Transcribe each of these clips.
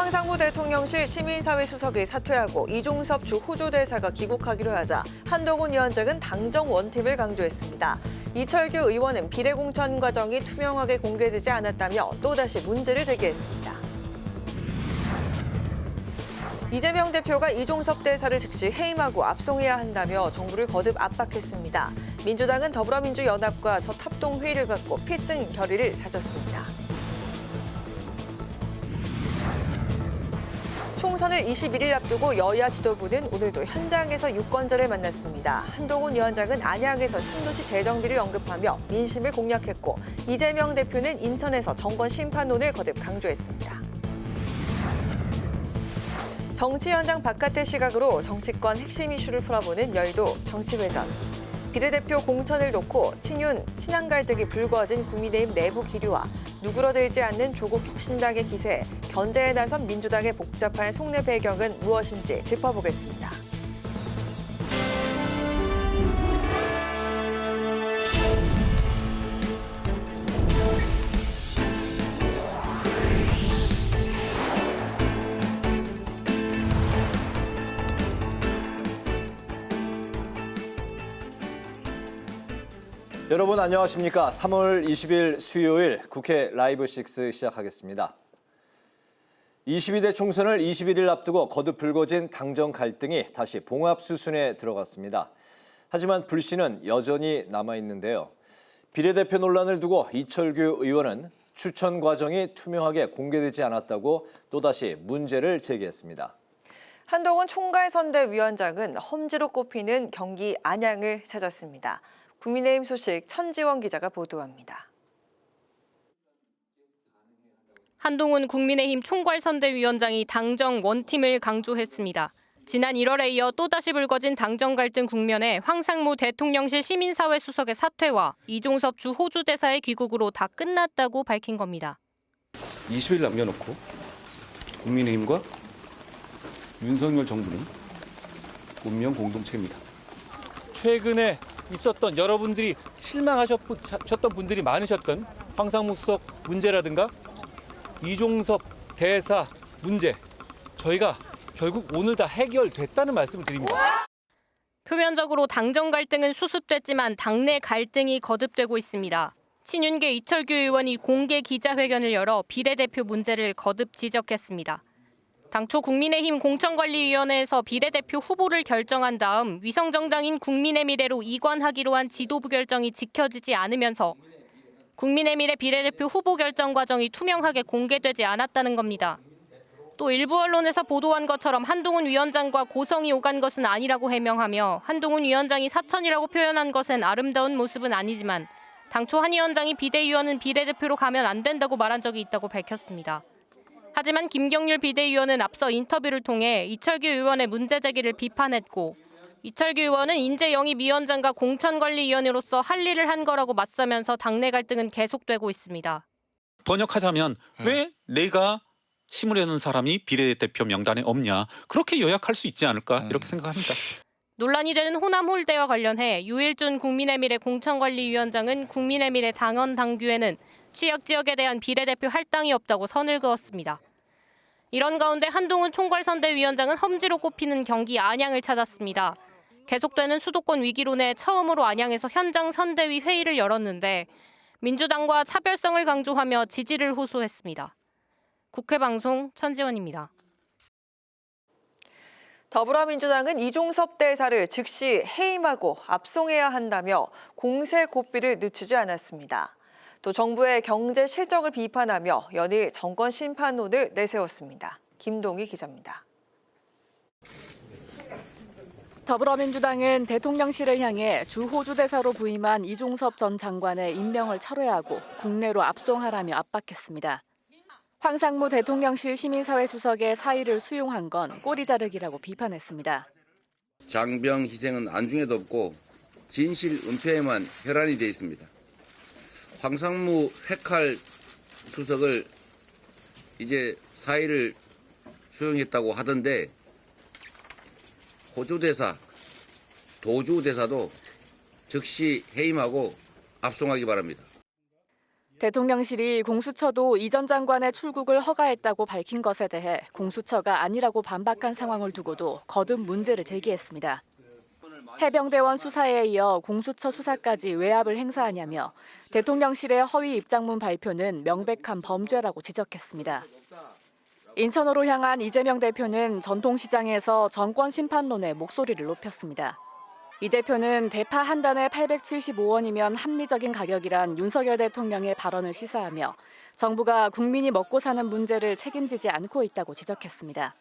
황상무 대통령실 시민사회 수석이 사퇴하고 이종섭 주 호주 대사가 귀국하기로 하자 한동훈 위원장은 당정 원팀을 강조했습니다. 이철규 의원은 비례 공천 과정이 투명하게 공개되지 않았다며 또다시 문제를 제기했습니다. 이재명 대표가 이종섭 대사를 즉시 해임하고 압송해야 한다며 정부를 거듭 압박했습니다. 민주당은 더불어민주연합과 첫 합동회의를 갖고 필승 결의를 다졌습니다. 총선을 21일 앞두고 여야 지도부는 오늘도 현장에서 유권자를 만났습니다. 한동훈 위원장은 안양에서 신도시 재정비를 언급하며 민심을 공략했고 이재명 대표는 인천에서 정권 심판론을 거듭 강조했습니다. 정치 현장 바깥의 시각으로 정치권 핵심 이슈를 풀어보는 열도 정치회전. 비례대표 공천을 놓고 친한 갈등이 불거진 국민의힘 내부 기류와 누그러들지 않는 조국 혁신당의 기세에 견제에 나선 민주당의 복잡한 속내 배경은 무엇인지 짚어보겠습니다. 여러분 안녕하십니까? 3월 20일 수요일 국회 라이브 6 시작하겠습니다. 22대 총선을 21일 앞두고 거듭 불거진 당정 갈등이 다시 봉합 수순에 들어갔습니다. 하지만 불씨는 여전히 남아있는데요. 비례대표 논란을 두고 이철규 의원은 추천 과정이 투명하게 공개되지 않았다고 또다시 문제를 제기했습니다. 한동훈 총괄선대위원장은 험지로 꼽히는 경기 안양을 찾았습니다. 국민의힘 소식 천지원 기자가 보도합니다. 한동훈 국민의힘 총괄선대위원장이 당정 원팀을 강조했습니다. 지난 1월에 이어 또다시 불거진 당정 갈등 국면에 황상무 대통령실 시민사회 수석의 사퇴와 이종섭 주 호주 대사의 귀국으로 다 끝났다고 밝힌 겁니다. 20일 남겨놓고 국민의힘과 윤석열 정부는 운명 공동체입니다. 최근에 있었던 여러분들이 실망하셨던 분들이 많으셨던 황상무 수석 문제라든가 이종섭 대사 문제, 저희가 결국 오늘 다 해결됐다는 말씀을 드립니다. 표면적으로 당정 갈등은 수습됐지만 당내 갈등이 거듭되고 있습니다. 친윤계 이철규 의원이 공개 기자회견을 열어 비례대표 문제를 거듭 지적했습니다. 당초 국민의힘 공천관리위원회에서 비례대표 후보를 결정한 다음 위성정당인 국민의 미래로 이관하기로 한 지도부 결정이 지켜지지 않으면서 국민의 미래 비례대표 후보 결정 과정이 투명하게 공개되지 않았다는 겁니다. 또 일부 언론에서 보도한 것처럼 한동훈 위원장과 고성이 오간 것은 아니라고 해명하며 한동훈 위원장이 사천이라고 표현한 것은 아름다운 모습은 아니지만 당초 한 위원장이 비대위원은 비례대표로 가면 안 된다고 말한 적이 있다고 밝혔습니다. 하지만 김경률 비대위원은 앞서 인터뷰를 통해 이철규 의원의 문제 제기를 비판했고 이철규 의원은 인재영입위원장과 공천관리위원으로서 할 일을 한 거라고 맞서면서 당내 갈등은 계속되고 있습니다. 번역하자면 왜 내가 심으려는 사람이 비례대표 명단에 없냐, 그렇게 요약할 수 있지 않을까 이렇게 생각합니다. 논란이 되는 호남 홀대와 관련해 유일준 국민의미래 공천관리위원장은 국민의미래 당원 당규에는 취약 지역에 대한 비례대표 할당이 없다고 선을 그었습니다. 이런 가운데 한동훈 총괄선대위원장은 험지로 꼽히는 경기 안양을 찾았습니다. 계속되는 수도권 위기론에 처음으로 안양에서 현장 선대위 회의를 열었는데 민주당과 차별성을 강조하며 지지를 호소했습니다. 국회방송 천지원입니다. 더불어민주당은 이종섭 대사를 즉시 해임하고 압송해야 한다며 공세 고삐를 늦추지 않았습니다. 또 정부의 경제 실정을 비판하며 연일 정권 심판론을 내세웠습니다. 김동희 기자입니다. 더불어민주당은 대통령실을 향해 주 호주 대사로 부임한 이종섭 전 장관의 임명을 철회하고 국내로 압송하라며 압박했습니다. 황상무 대통령실 시민사회 수석의 사의를 수용한 건 꼬리 자르기라고 비판했습니다. 장병 희생은 안중에도 없고 진실 은폐에만 혈안이 돼 있습니다. 황상무 회칼 수석을 이제 사의를 수용했다고 하던데 호주 대사, 도주 대사도 즉시 해임하고 압송하기 바랍니다. 대통령실이 공수처도 이 전 장관의 출국을 허가했다고 밝힌 것에 대해 공수처가 아니라고 반박한 상황을 두고도 거듭 문제를 제기했습니다. 해병대원 수사에 이어 공수처 수사까지 외압을 행사하냐며 대통령실의 허위 입장문 발표는 명백한 범죄라고 지적했습니다. 인천으로 향한 이재명 대표는 전통시장에서 정권 심판론에 목소리를 높였습니다. 이 대표는 대파 한 단에 875원이면 합리적인 가격이란 윤석열 대통령의 발언을 시사하며 정부가 국민이 먹고 사는 문제를 책임지지 않고 있다고 지적했습니다.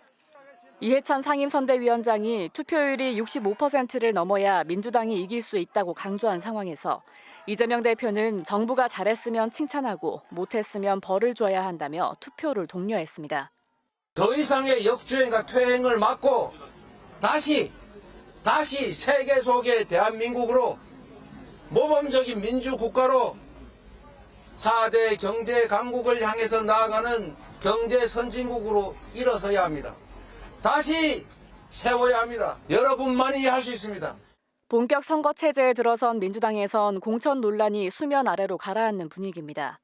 이해찬 상임선대위원장이 투표율이 65%를 넘어야 민주당이 이길 수 있다고 강조한 상황에서 이재명 대표는 정부가 잘했으면 칭찬하고 못했으면 벌을 줘야 한다며 투표를 독려했습니다. 더 이상의 역주행과 퇴행을 막고 다시 세계 속의 대한민국으로 모범적인 민주국가로 4대 경제 강국을 향해서 나아가는 경제 선진국으로 일어서야 합니다. 다시 세워야 합니다. 여러분만이 할 수 있습니다. 본격 선거 체제에 들어선 민주당에선 공천 논란이 수면 아래로 가라앉는 분위기입니다.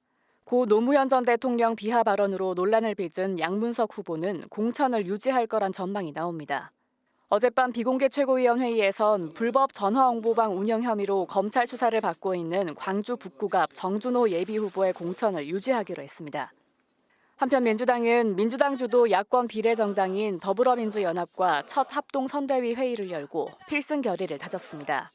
고 노무현 전 대통령 비하 발언으로 논란을 빚은 양문석 후보는 공천을 유지할 거란 전망이 나옵니다. 어젯밤 비공개 최고위원회의에선 불법 전화홍보방 운영 혐의로 검찰 수사를 받고 있는 광주 북구갑 정준호 예비후보의 공천을 유지하기로 했습니다. 한편 민주당은 민주당 주도 야권 비례정당인 더불어민주연합과 첫 합동 선대위 회의를 열고 필승 결의를 다졌습니다.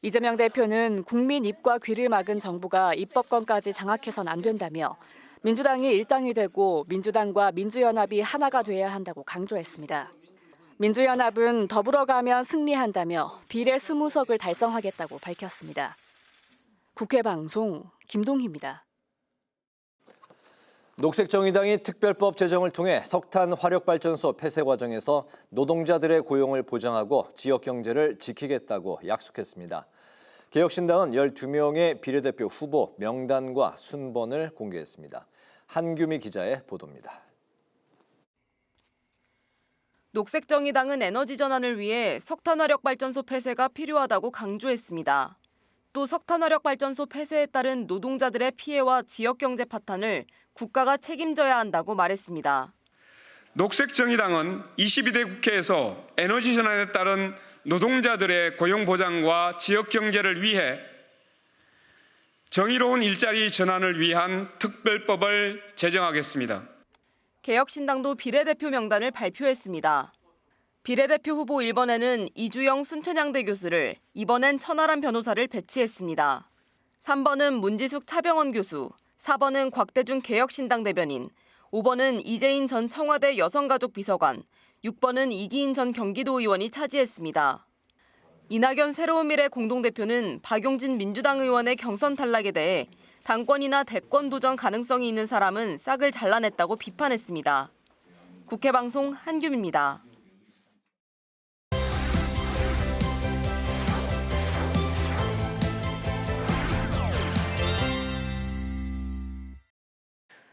이재명 대표는 국민 입과 귀를 막은 정부가 입법권까지 장악해선 안 된다며 민주당이 일당이 되고 민주당과 민주연합이 하나가 돼야 한다고 강조했습니다. 민주연합은 더불어 가면 승리한다며 비례 20석을 달성하겠다고 밝혔습니다. 국회방송 김동희입니다. 녹색정의당이 특별법 제정을 통해 석탄 화력발전소 폐쇄 과정에서 노동자들의 고용을 보장하고 지역경제를 지키겠다고 약속했습니다. 개혁신당은 12명의 비례대표 후보 명단과 순번을 공개했습니다. 한규미 기자의 보도입니다. 녹색정의당은 에너지 전환을 위해 석탄화력발전소 폐쇄가 필요하다고 강조했습니다. 또 석탄화력발전소 폐쇄에 따른 노동자들의 피해와 지역경제 파탄을 국가가 책임져야 한다고 말했습니다. 녹색정의당은 22대 국회에서 에너지 전환에 따른 노동자들의 고용 보장과 지역경제를 위해 정의로운 일자리 전환을 위한 특별법을 제정하겠습니다. 개혁신당도 비례대표 명단을 발표했습니다. 비례대표 후보 1번에는 이주영 순천향대 교수를, 2번엔 천하람 변호사를 배치했습니다. 3번은 문지숙 차병원 교수, 4번은 곽대중 개혁신당 대변인, 5번은 이재인 전 청와대 여성가족 비서관, 6번은 이기인 전 경기도 의원이 차지했습니다. 이낙연 새로운미래 공동대표는 박용진 민주당 의원의 경선 탈락에 대해 당권이나 대권 도전 가능성이 있는 사람은 싹을 잘라냈다고 비판했습니다. 국회방송 한규미입니다.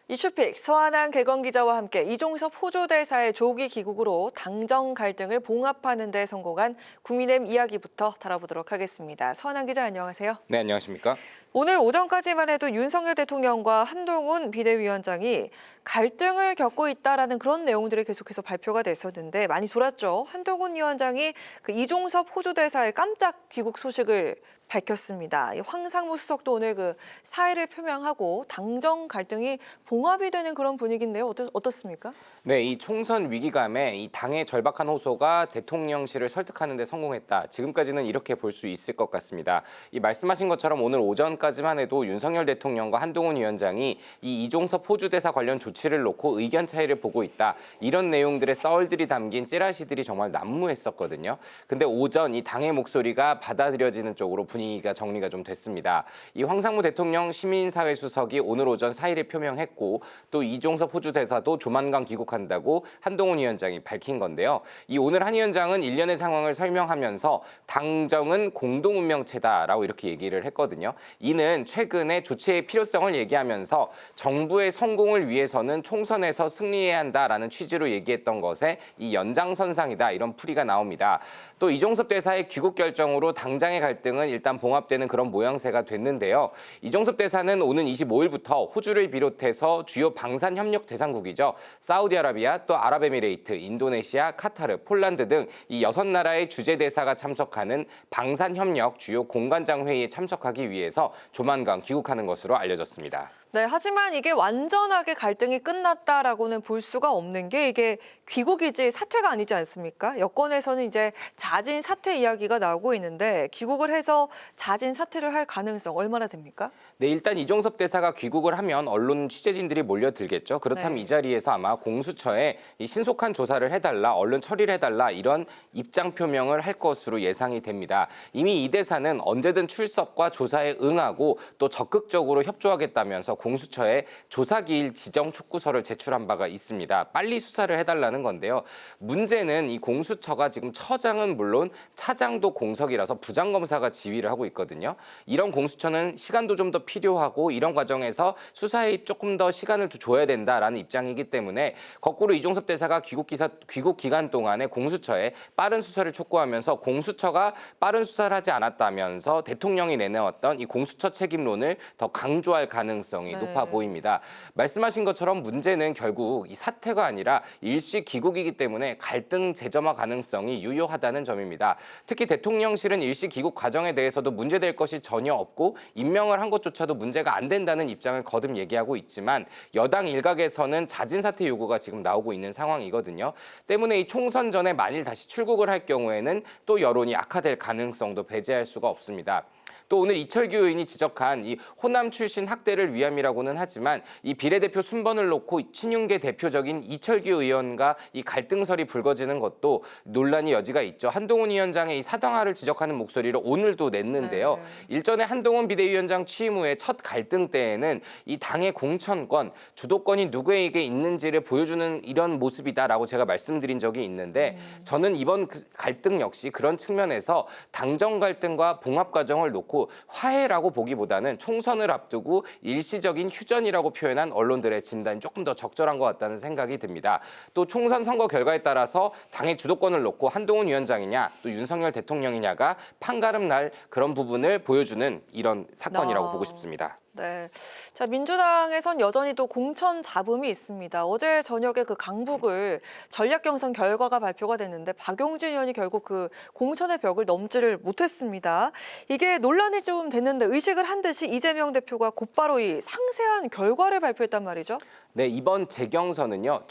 이슈픽 서한한 개건 기자와 함께 이종섭 호주 대사의 조기 귀국으로 당정 갈등을 봉합하는 데 성공한 국민의힘 이야기부터 다뤄보도록 하겠습니다. 서한한 기자 안녕하세요. 네, 안녕하십니까? 오늘 오전까지만 해도 윤석열 대통령과 한동훈 비대위원장이 갈등을 겪고 있다라는 그런 내용들이 계속해서 발표가 됐었는데 많이 돌았죠. 한동훈 위원장이 그 이종섭 호주 대사의 깜짝 귀국 소식을 밝혔습니다. 황상무 수석도 오늘 그 사의를 표명하고 당정 갈등이 봉합이 되는 그런 분위기인데요. 어떻습니까? 네, 이 총선 위기감에 이 당의 절박한 호소가 대통령실을 설득하는 데 성공했다. 지금까지는 이렇게 볼 수 있을 것 같습니다. 이 말씀하신 것처럼 오늘 오전까지만 해도 윤석열 대통령과 한동훈 위원장이 이 이종섭 호주 대사 관련 조치를 놓고 의견 차이를 보고 있다. 이런 내용들의 썰들이 담긴 찌라시들이 정말 난무했었거든요. 근데 오전 이 당의 목소리가 받아들여지는 쪽으로 분위기가 정리가 좀 됐습니다. 이 황상무 대통령 시민사회 수석이 오늘 오전 사의를 표명했고 또 이종섭 호주 대사도 조만간 귀국한다고 한동훈 위원장이 밝힌 건데요. 이 오늘 한 위원장은 일련의 상황을 설명하면서 당정은 공동운명체다라고 이렇게 얘기를 했거든요. 이는 최근에 조치의 필요성을 얘기하면서 정부의 성공을 위해서는 총선에서 승리해야 한다라는 취지로 얘기했던 것에 이 연장선상이다 이런 풀이가 나옵니다. 또 이종섭 대사의 귀국 결정으로 당장의 갈등은 일단 일단 봉합되는 그런 모양새가 됐는데요. 이종섭 대사는 오는 25일부터 호주를 비롯해서 주요 방산협력 대상국이죠. 사우디아라비아, 또 아랍에미레이트, 인도네시아, 카타르, 폴란드 등 이 6나라의 주재 대사가 참석하는 방산협력 주요 공관장 회의에 참석하기 위해서 조만간 귀국하는 것으로 알려졌습니다. 네, 하지만 이게 완전하게 갈등이 끝났다라고는 볼 수가 없는 게 이게 귀국이지 사퇴가 아니지 않습니까? 여권에서는 이제 자진 사퇴 이야기가 나오고 있는데 귀국을 해서 자진 사퇴를 할 가능성 얼마나 됩니까? 네, 일단 이종섭 대사가 귀국을 하면 언론 취재진들이 몰려들겠죠. 그렇다면 이 자리에서 아마 공수처에 이 신속한 조사를 해달라, 얼른 처리를 해달라 이런 입장 표명을 할 것으로 예상이 됩니다. 이미 이 대사는 언제든 출석과 조사에 응하고 또 적극적으로 협조하겠다면서 공수처에 조사기일 지정 촉구서를 제출한 바가 있습니다. 빨리 수사를 해달라는 건데요. 문제는 이 공수처가 지금 처장은 물론 차장도 공석이라서 부장검사가 지휘를 하고 있거든요. 이런 공수처는 시간도 좀 더 필요하고 이런 과정에서 수사에 조금 더 시간을 줘야 된다라는 입장이기 때문에 거꾸로 이종섭 대사가 귀국 기간 동안에 공수처에 빠른 수사를 촉구하면서 공수처가 빠른 수사를 하지 않았다면서 대통령이 내놓았던 이 공수처 책임론을 더 강조할 가능성이 높아 보입니다. 말씀하신 것처럼 문제는 결국 이 사퇴가 아니라 일시 귀국이기 때문에 갈등 재점화 가능성이 유효하다는 점입니다. 특히 대통령실은 일시 귀국 과정에 대해서도 문제될 것이 전혀 없고 임명을 한 것조차도 문제가 안 된다는 입장을 거듭 얘기하고 있지만 여당 일각에서는 자진 사퇴 요구가 지금 나오고 있는 상황이거든요. 때문에 이 총선 전에 만일 다시 출국을 할 경우에는 또 여론이 악화될 가능성도 배제할 수가 없습니다. 또 오늘 이철규 의원이 지적한 이 호남 출신 학대를 위함이라고는 하지만 이 비례대표 순번을 놓고 친윤계 대표적인 이철규 의원과 이 갈등설이 불거지는 것도 논란의 여지가 있죠. 한동훈 위원장의 이 사당화를 지적하는 목소리를 오늘도 냈는데요. 일전에 한동훈 비대위원장 취임 후에 첫 갈등 때에는 이 당의 공천권, 주도권이 누구에게 있는지를 보여주는 이런 모습이다라고 제가 말씀드린 적이 있는데 저는 이번 갈등 역시 그런 측면에서 당정 갈등과 봉합 과정을 놓고 화해라고 보기보다는 총선을 앞두고 일시적인 휴전이라고 표현한 언론들의 진단이 조금 더 적절한 것 같다는 생각이 듭니다. 또 총선 선거 결과에 따라서 당의 주도권을 놓고 한동훈 위원장이냐 또 윤석열 대통령이냐가 판가름 날 그런 부분을 보여주는 이런 사건이라고 보고 싶습니다. 네. 자, 민주당에선 여전히 또 공천 잡음이 있습니다. 어제 저녁에 그 강북을 전략 경선 결과가 발표가 됐는데 박용진 의원이 결국 그 공천의 벽을 넘지를 못했습니다. 이게 논란이 좀 됐는데 의식을 한 듯이 이재명 대표가 곧바로 이 상세한 결과를 발표했단 말이죠. 네, 이번 재경선은요.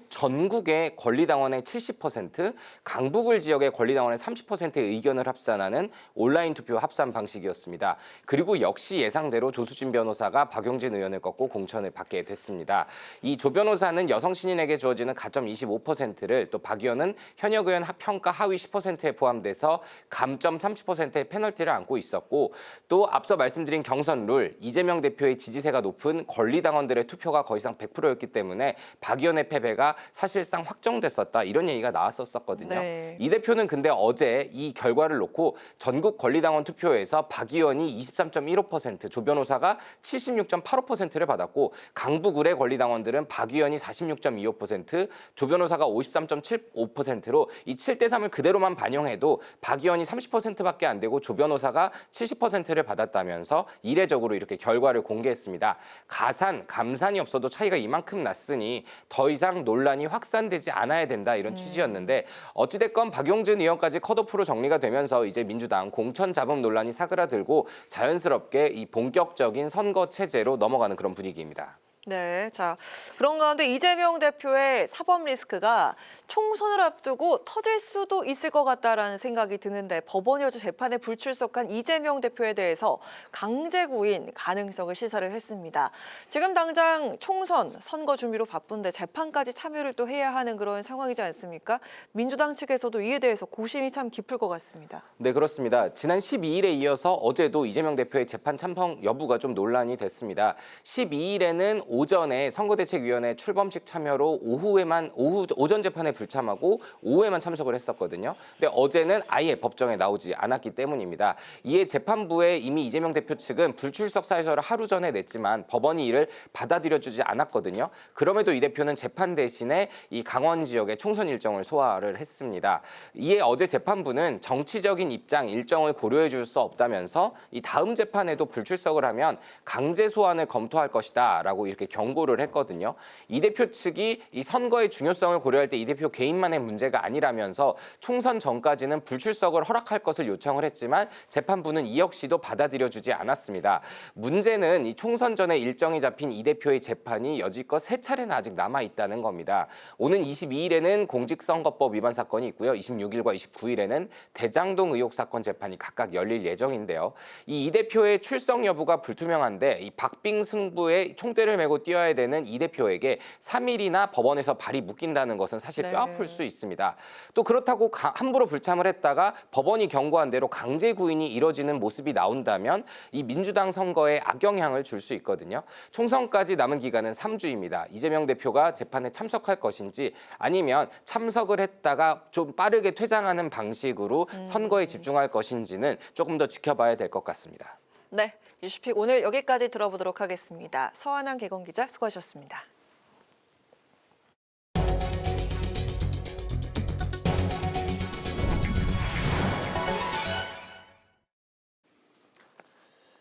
전국의 권리당원의 70%, 강북을 지역의 권리당원의 30%의 의견을 합산하는 온라인 투표 합산 방식이었습니다. 그리고 역시 예상대로 조수진 변호사가 박용진 의원을 꺾고 공천을 받게 됐습니다. 이 조 변호사는 여성 신인에게 주어지는 가점 25%를 또 박 의원은 현역 의원 평가 하위 10%에 포함돼서 감점 30%의 페널티를 안고 있었고 또 앞서 말씀드린 경선 룰, 이재명 대표의 지지세가 높은 권리당원들의 투표가 거의 100%였기 때문에 박 의원의 패배가 사실상 확정됐었다 이런 얘기가 나왔었거든요. 이 대표는 근데 어제 이 결과를 놓고 전국 권리당원 투표에서 박 의원이 23.15%, 조 변호사가 76.85%를 받았고 강북 의뢰 권리당원들은 박 의원이 46.25%, 조 변호사가 53.75%로 이 7대3을 그대로만 반영해도 박 의원이 30%밖에 안 되고 조 변호사가 70%를 받았다면서 이례적으로 이렇게 결과를 공개했습니다. 가산, 감산이 없어도 차이가 이만큼 났으니 더 이상 논란이 확산되지 않아야 된다 이런 취지였는데 어찌됐건 박용진 의원까지 컷오프로 정리가 되면서 이제 민주당 공천 잡음 논란이 사그라들고 자연스럽게 이 본격적인 선거 체제로 넘어가는 그런 분위기입니다. 네, 자 그런 가운데 이재명 대표의 사법 리스크가 총선을 앞두고 터질 수도 있을 것 같다라는 생각이 드는데 법원이 어제 재판에 불출석한 이재명 대표에 대해서 강제 구인 가능성을 시사를 했습니다. 지금 당장 총선, 선거 준비로 바쁜데 재판까지 참여를 또 해야 하는 그런 상황이지 않습니까? 민주당 측에서도 이에 대해서 고심이 참 깊을 것 같습니다. 네, 그렇습니다. 지난 12일에 이어서 어제도 이재명 대표의 재판 참석 여부가 좀 논란이 됐습니다. 12일에는 오전에 선거대책위원회 출범식 참여로 오전 재판에 불참하고 오후에만 참석을 했었거든요. 근데 어제는 아예 법정에 나오지 않았기 때문입니다. 이에 재판부에 이미 이재명 대표 측은 불출석 사유서를 하루 전에 냈지만 법원이 이를 받아들여주지 않았거든요. 그럼에도 이 대표는 재판 대신에 이 강원 지역의 총선 일정을 소화를 했습니다. 이에 어제 재판부는 정치적인 입장, 일정을 고려해 줄 수 없다면서 이 다음 재판에도 불출석을 하면 강제 소환을 검토할 것이다라고 이렇게 경고를 했거든요. 이 대표 측이 이 선거의 중요성을 고려할 때 이 대표 개인만의 문제가 아니라면서 총선 전까지는 불출석을 허락할 것을 요청을 했지만 재판부는 이 역시도 받아들여주지 않았습니다. 문제는 이 총선 전에 일정이 잡힌 이 대표의 재판이 여지껏 3차례나 아직 남아 있다는 겁니다. 오는 22일에는 공직선거법 위반 사건이 있고요. 26일과 29일에는 대장동 의혹 사건 재판이 각각 열릴 예정인데요. 이 대표의 출석 여부가 불투명한데 이 박빙 승부에 총대를 메고 뛰어야 되는 이 대표에게 3일이나 법원에서 발이 묶인다는 것은 사실 뼈아플 수 있습니다. 또 그렇다고 함부로 불참을 했다가 법원이 경고한 대로 강제 구인이 이뤄지는 모습이 나온다면 이 민주당 선거에 악영향을 줄 수 있거든요. 총선까지 남은 기간은 3주입니다. 이재명 대표가 재판에 참석할 것인지 아니면 참석을 했다가 좀 빠르게 퇴장하는 방식으로 선거에 집중할 것인지는 조금 더 지켜봐야 될 것 같습니다. 네, 뉴스픽 오늘 여기까지 들어보도록 하겠습니다. 서한한 개건 기자 수고하셨습니다.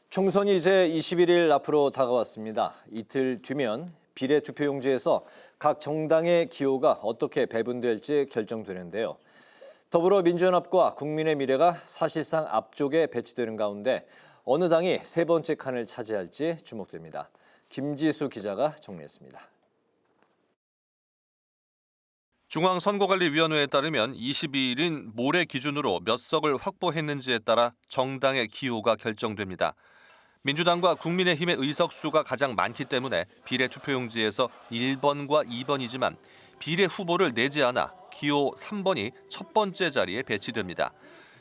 총선이 이제 21일 앞으로 다가왔습니다. 이틀 뒤면 비례투표용지에서 각 정당의 기호가 어떻게 배분될지 결정되는데요. 더불어민주연합과 국민의미래가 사실상 앞쪽에 배치되는 가운데 어느 당이 세 번째 칸을 차지할지 주목됩니다. 김지수 기자가 정리했습니다. 중앙선거관리위원회에 따르면 22일인 모레 기준으로 몇 석을 확보했는지에 따라 정당의 기호가 결정됩니다. 민주당과 국민의힘의 의석수가 가장 많기 때문에 비례투표용지에서 1번과 2번이지만 비례 후보를 내지 않아 기호 3번이 첫 번째 자리에 배치됩니다.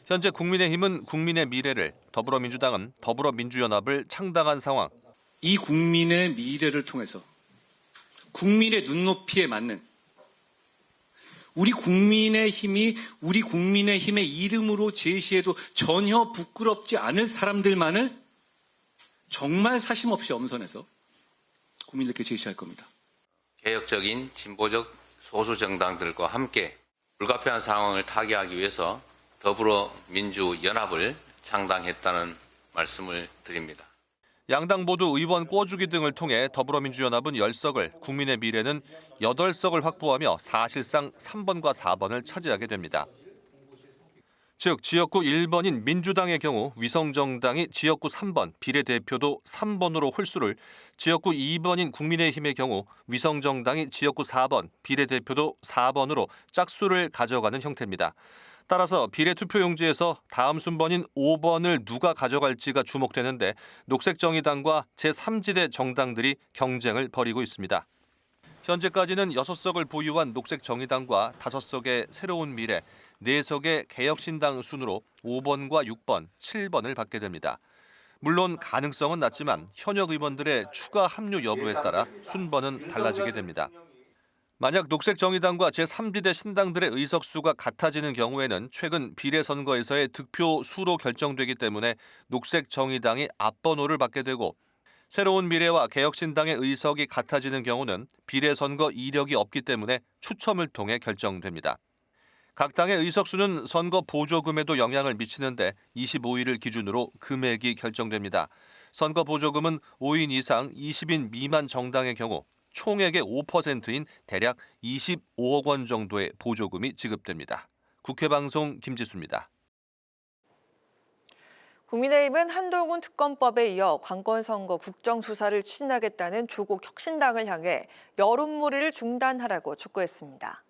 현재 국민의힘은 국민의 미래를, 더불어민주당은 더불어민주연합을 창당한 상황. 이 국민의 미래를 통해서 국민의 눈높이에 맞는 우리 국민의힘이 우리 국민의힘의 이름으로 제시해도 전혀 부끄럽지 않을 사람들만을 정말 사심없이 엄선해서 국민들께 제시할 겁니다. 개혁적인 진보적 소수 정당들과 함께 불가피한 상황을 타개하기 위해서 더불어민주연합을 창당했다는 말씀을 드립니다. 양당 모두 의원 꿔주기 등을 통해 더불어민주연합은 10석을, 국민의 미래는 8석을 확보하며 사실상 3번과 4번을 차지하게 됩니다. 즉 지역구 1번인 민주당의 경우 위성정당이 지역구 3번, 비례대표도 3번으로 홀수를, 지역구 2번인 국민의힘의 경우 위성정당이 지역구 4번, 비례대표도 4번으로 짝수를 가져가는 형태입니다. 따라서 비례투표용지에서 다음 순번인 5번을 누가 가져갈지가 주목되는데 녹색정의당과 제3지대 정당들이 경쟁을 벌이고 있습니다. 현재까지는 6석을 보유한 녹색정의당과 5석의 새로운 미래, 4석의 개혁신당 순으로 5번과 6번, 7번을 받게 됩니다. 물론 가능성은 낮지만 현역 의원들의 추가 합류 여부에 따라 순번은 달라지게 됩니다. 만약 녹색정의당과 제3지대 신당들의 의석수가 같아지는 경우에는 최근 비례선거에서의 득표 수로 결정되기 때문에 녹색정의당이 앞번호를 받게 되고, 새로운 미래와 개혁신당의 의석이 같아지는 경우는 비례선거 이력이 없기 때문에 추첨을 통해 결정됩니다. 각 당의 의석수는 선거 보조금에도 영향을 미치는데 25일을 기준으로 금액이 결정됩니다. 선거 보조금은 5인 이상 20인 미만 정당의 경우 총액의 5%인 대략 25억 원 정도의 보조금이 지급됩니다. 국회방송 김지수입니다. 국민의힘은 한동훈 특검법에 이어 관건선거 국정수사를 추진하겠다는 조국 혁신당을 향해 여론몰이를 중단하라고 촉구했습니다.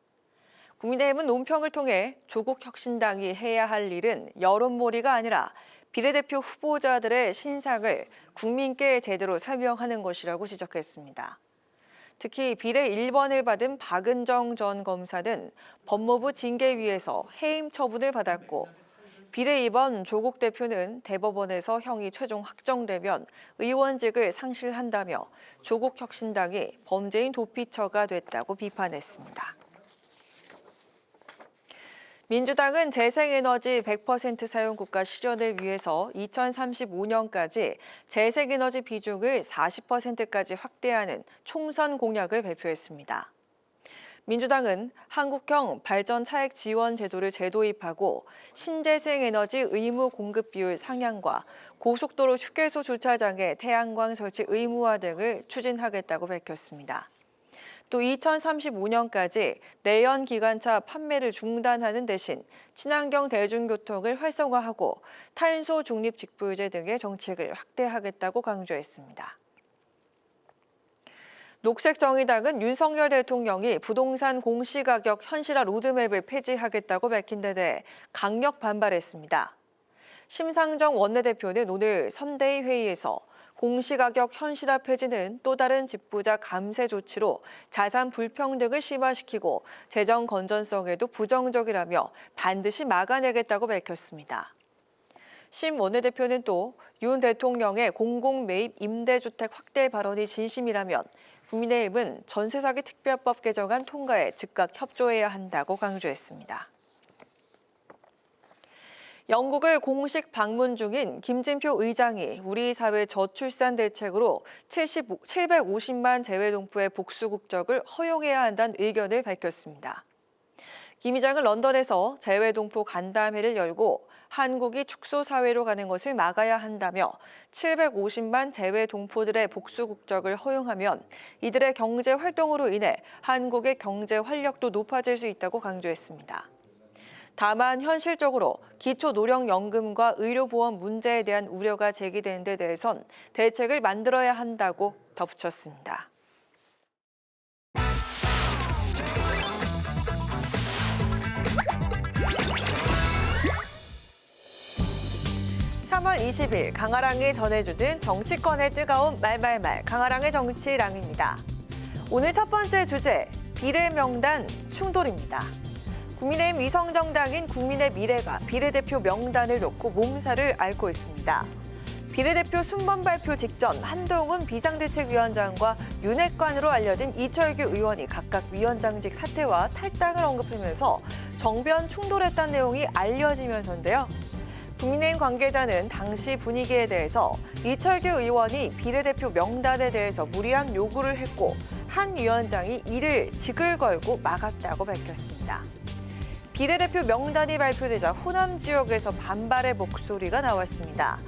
국민의힘은 논평을 통해 조국 혁신당이 해야 할 일은 여론몰이가 아니라 비례대표 후보자들의 신상을 국민께 제대로 설명하는 것이라고 지적했습니다. 특히 비례 1번을 받은 박은정 전 검사는 법무부 징계위에서 해임 처분을 받았고, 비례 2번 조국 대표는 대법원에서 형이 최종 확정되면 의원직을 상실한다며 조국 혁신당이 범죄인 도피처가 됐다고 비판했습니다. 민주당은 재생에너지 100% 사용 국가 실현을 위해서 2035년까지 재생에너지 비중을 40%까지 확대하는 총선 공약을 발표했습니다. 민주당은 한국형 발전 차액 지원 제도를 재도입하고 신재생에너지 의무 공급 비율 상향과 고속도로 휴게소 주차장에 태양광 설치 의무화 등을 추진하겠다고 밝혔습니다. 또 2035년까지 내연 기관차 판매를 중단하는 대신 친환경 대중교통을 활성화하고 탄소 중립 직불제 등의 정책을 확대하겠다고 강조했습니다. 녹색정의당은 윤석열 대통령이 부동산 공시가격 현실화 로드맵을 폐지하겠다고 밝힌 데 대해 강력 반발했습니다. 심상정 원내대표는 오늘 선대위 회의에서 공시가격 현실화 폐지는 또 다른 집부자 감세 조치로 자산 불평등을 심화시키고 재정 건전성에도 부정적이라며 반드시 막아내겠다고 밝혔습니다. 심 원내대표는 또 윤 대통령의 공공매입 임대주택 확대 발언이 진심이라면 국민의힘은 전세사기 특별법 개정안 통과에 즉각 협조해야 한다고 강조했습니다. 영국을 공식 방문 중인 김진표 의장이 우리 사회 저출산 대책으로 750만 재외동포의 복수 국적을 허용해야 한다는 의견을 밝혔습니다. 김 의장은 런던에서 재외동포 간담회를 열고 한국이 축소 사회로 가는 것을 막아야 한다며 750만 재외동포들의 복수 국적을 허용하면 이들의 경제 활동으로 인해 한국의 경제 활력도 높아질 수 있다고 강조했습니다. 다만 현실적으로 기초노령연금과 의료보험 문제에 대한 우려가 제기된 데 대해선 대책을 만들어야 한다고 덧붙였습니다. 3월 20일 강아랑이 전해주는 정치권의 뜨거운 말말말 강아랑의 정치랑입니다. 오늘 첫 번째 주제 비례명단 충돌입니다. 국민의힘 위성정당인 국민의 미래가 비례대표 명단을 놓고 몸살을 앓고 있습니다. 비례대표 순번 발표 직전 한동훈 비상대책위원장과 윤핵관으로 알려진 이철규 의원이 각각 위원장직 사퇴와 탈당을 언급하면서 정변 충돌했다는 내용이 알려지면서인데요. 국민의힘 관계자는 당시 분위기에 대해서 이철규 의원이 비례대표 명단에 대해서 무리한 요구를 했고 한 위원장이 이를 직을 걸고 막았다고 밝혔습니다. 비례대표 명단이 발표되자 호남 지역에서 반발의 목소리가 나왔습니다.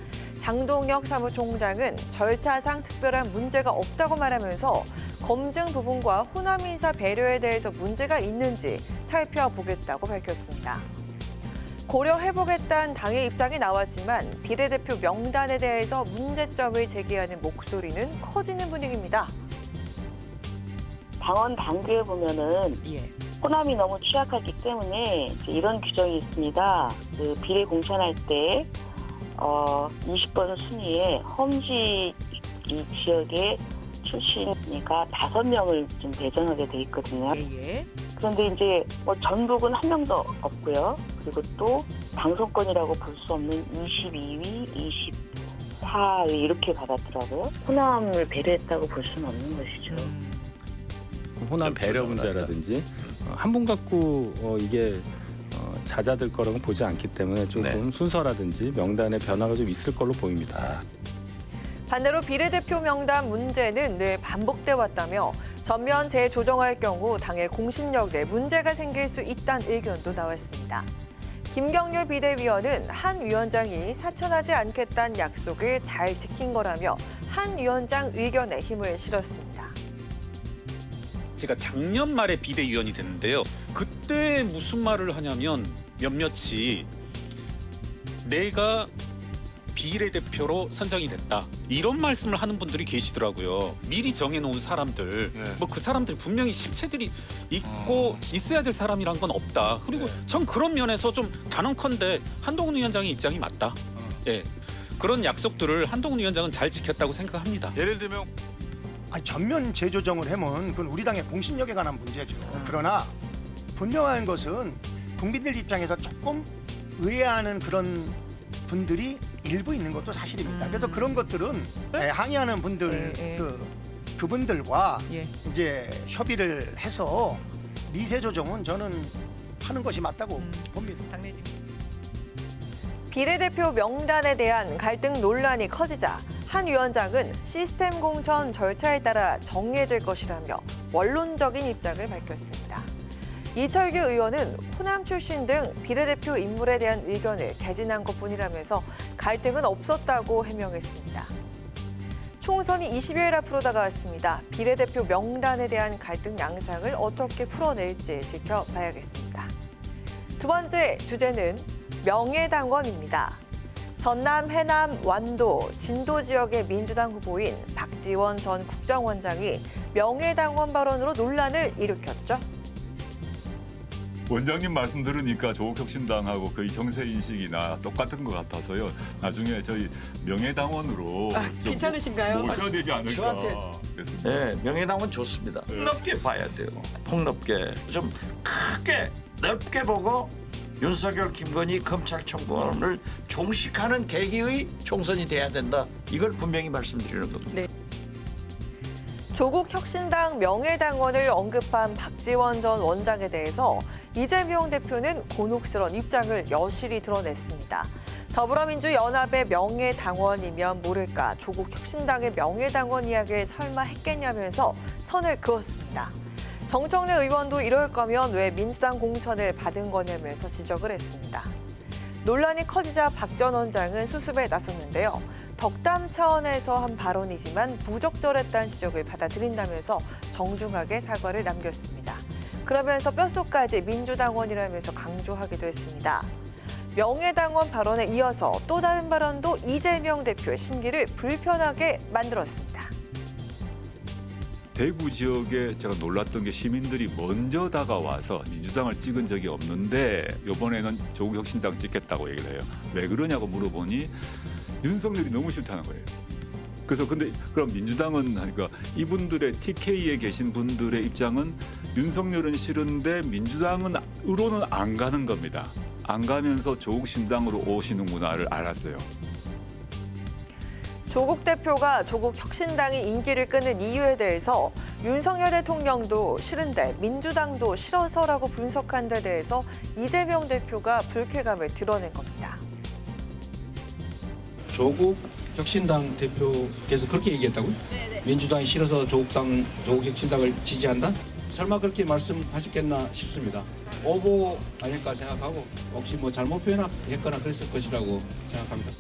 장동혁 사무총장은 절차상 특별한 문제가 없다고 말하면서 검증 부분과 호남 인사 배려에 대해서 문제가 있는지 살펴보겠다고 밝혔습니다. 고려해보겠다는 당의 입장이 나왔지만 비례대표 명단에 대해서 문제점을 제기하는 목소리는 커지는 분위기입니다. 당원 당규에 보면은 호남이 너무 취약하기 때문에 이런 규정이 있습니다. 그 비례 공천할 때 20번 순위에 험지 이 지역의 출신이가 5명을 좀 배정하게 돼 있거든요. 그런데 이제 전북은 한 명도 없고요. 그리고 또 당선권이라고 볼 수 없는 22위, 24위 이렇게 받았더라고요. 호남을 배려했다고 볼 수는 없는 것이죠. 호남 배려 문제라든지 한 분 갖고 이게 잦아들 거라고 보지 않기 때문에 조금 순서라든지 명단의 변화가 좀 있을 걸로 보입니다. 반대로 비례대표 명단 문제는 늘 반복돼 왔다며 전면 재조정할 경우 당의 공신력에 문제가 생길 수 있다는 의견도 나왔습니다. 김경률 비대위원은 한 위원장이 사천하지 않겠다는 약속을 잘 지킨 거라며 한 위원장 의견에 힘을 실었습니다. 제가 작년 말에 비대위원이 됐는데요. 그때 무슨 말을 하냐면 몇몇이 내가 비례대표로 선정이 됐다. 이런 말씀을 하는 분들이 계시더라고요. 미리 정해놓은 사람들, 뭐 그 사람들 분명히 실체들이 있고 있어야 될 사람이란 건 없다. 그리고 전 그런 면에서 좀 단언컨대 한동훈 위원장의 입장이 맞다. 그런 약속들을 한동훈 위원장은 잘 지켰다고 생각합니다. 예를 들면 전면 재조정을 하면 그건 우리 당의 공신력에 관한 문제죠. 그러나 분명한 것은 국민들 입장에서 조금 의아하는 그런 분들이 일부 있는 것도 사실입니다. 그래서 그런 것들은 항의하는 분들 그분들과 이제 협의를 해서 미세 조정은 저는 하는 것이 맞다고 봅니다. 비례대표 명단에 대한 갈등 논란이 커지자 한 위원장은 시스템 공천 절차에 따라 정해질 것이라며 원론적인 입장을 밝혔습니다. 이철규 의원은 호남 출신 등 비례대표 인물에 대한 의견을 개진한 것뿐이라면서 갈등은 없었다고 해명했습니다. 총선이 20여일 앞으로 다가왔습니다. 비례대표 명단에 대한 갈등 양상을 어떻게 풀어낼지 지켜봐야겠습니다. 두 번째 주제는 명예당원입니다. 전남, 해남, 완도, 진도 지역의 민주당 후보인 박지원 전 국정원장이 명예당원 발언으로 논란을 일으켰죠. 원장님 말씀 들으니까 조국혁신당하고 거의 정세 인식이나 똑같은 것 같아서요. 나중에 저희 명예당원으로 좀 괜찮으신가요? 모셔야 되지 않을까. 그랬습니다. 네, 명예당원 좋습니다. 폭넓게 봐야 돼요. 폭넓게 좀 크게 넓게 보고 윤석열, 김건희 검찰청원을 종식하는 계기의 총선이 돼야 된다. 이걸 분명히 말씀드리는 겁니다. 네. 조국 혁신당 명예당원을 언급한 박지원 전 원장에 대해서 이재명 대표는 곤혹스러운 입장을 여실히 드러냈습니다. 더불어민주연합의 명예당원이면 모를까 조국 혁신당의 명예당원 이야기를 설마 했겠냐면서 선을 그었습니다. 정청래 의원도 이럴 거면 왜 민주당 공천을 받은 거냐면서 지적을 했습니다. 논란이 커지자 박 전 원장은 수습에 나섰는데요. 덕담 차원에서 한 발언이지만 부적절했다는 지적을 받아들인다면서 정중하게 사과를 남겼습니다. 그러면서 뼛속까지 민주당원이라면서 강조하기도 했습니다. 명예당원 발언에 이어서 또 다른 발언도 이재명 대표의 심기를 불편하게 만들었습니다. 대구 지역에 제가 놀랐던 게 시민들이 먼저 다가와서 민주당을 찍은 적이 없는데 이번에는 조국혁신당 찍겠다고 얘기를 해요. 왜 그러냐고 물어보니 윤석열이 너무 싫다는 거예요. 그래서 근데 그럼 민주당은 하니까 이분들의 TK에 계신 분들의 입장은 윤석열은 싫은데 민주당으로는 안 가는 겁니다. 안 가면서 조국신당으로 오시는구나를 알았어요. 조국 대표가 조국 혁신당이 인기를 끄는 이유에 대해서 윤석열 대통령도 싫은데 민주당도 싫어서라고 분석한 데 대해서 이재명 대표가 불쾌감을 드러낸 겁니다. 조국 혁신당 대표께서 그렇게 얘기했다고요? 네네. 민주당이 싫어서 조국 혁신당을 지지한다? 설마 그렇게 말씀하셨겠나 싶습니다. 오보 아닐까 생각하고 혹시 뭐 잘못 표현했거나 그랬을 것이라고 생각합니다.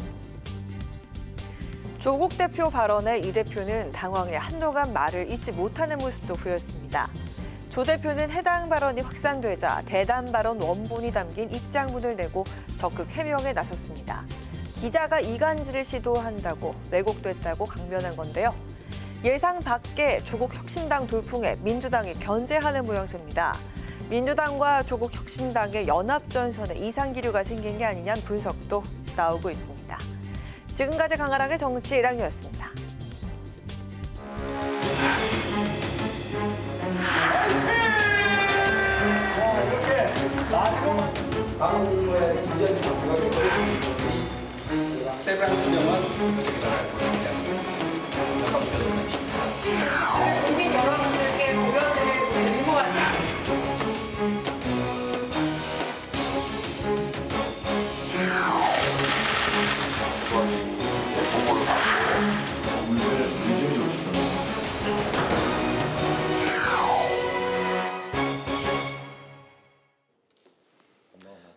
조국 대표 발언에 이 대표는 당황해 한동안 말을 잇지 못하는 모습도 보였습니다. 조 대표는 해당 발언이 확산되자 대담 발언 원본이 담긴 입장문을 내고 적극 해명에 나섰습니다. 기자가 이간질을 시도한다고 왜곡됐다고 강변한 건데요. 예상 밖의 조국 혁신당 돌풍에 민주당이 견제하는 모양새입니다. 민주당과 조국 혁신당의 연합전선에 이상기류가 생긴 게 아니냐는 분석도 나오고 있습니다. 지금까지 강아랑의 정치 1학년이었습니다. 국민 여러분들께 보여드릴 의무가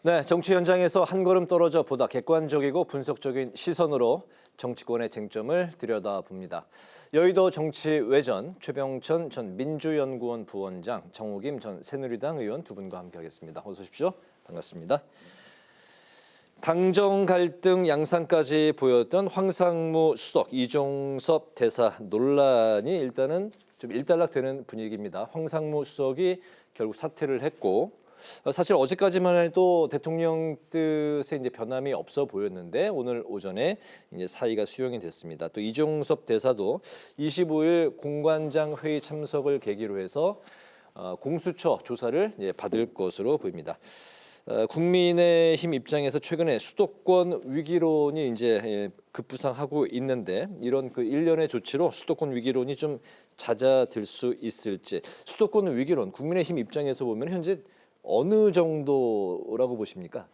네, 정치 현장에서 한 걸음 떨어져 보다 객관적이고 분석적인 시선으로 정치권의 쟁점을 들여다봅니다. 여의도 정치외전 최병천 전 민주연구원 부원장, 정우김 전 새누리당 의원 두 분과 함께하겠습니다. 어서 오십시오. 반갑습니다. 당정 갈등 양상까지 보였던 황상무 수석, 이종섭 대사 논란이 일단은 좀 일단락되는 분위기입니다. 황상무 수석이 결국 사퇴를 했고 사실 어제까지만 해도 대통령 뜻에 이제 변함이 없어 보였는데 오늘 오전에 이제 사의가 수용이 됐습니다. 또 이종섭 대사도 25일 공관장 회의 참석을 계기로 해서 공수처 조사를 받을 것으로 보입니다. 국민의힘 입장에서 최근에 수도권 위기론이 이제 급부상하고 있는데 이런 그 일련의 조치로 수도권 위기론이 좀 잦아들 수 있을지 수도권 위기론 국민의힘 입장에서 보면 현재 어느 정도라고 보십니까?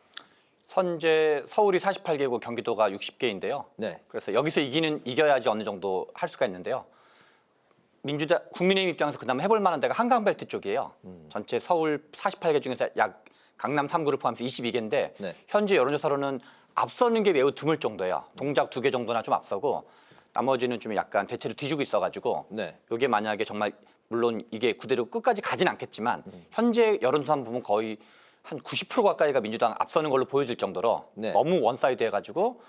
현재 서울이 48개고 경기도가 60개인데요. 네. 그래서 여기서 이겨야지 어느 정도 할 수가 있는데요. 국민의힘 입장에서 그나마 해볼 만한 데가 한강벨트 쪽이에요. 전체 서울 48개 중에서 약 강남 3구를 포함해서 22개인데 네. 현재 여론조사로는 앞서는 게 매우 드물 정도예요. 동작 2개 정도나 좀 앞서고 나머지는 좀 약간 대체로 뒤지고 있어가지고 네. 이게 만약에 정말 물론 이게 그대로 끝까지 가진 않겠지만 현재 여론조사 보면 거의 한 90% 가까이가 민주당 앞서는 걸로 보여질 정도로 네. 너무 원사이드 해가지고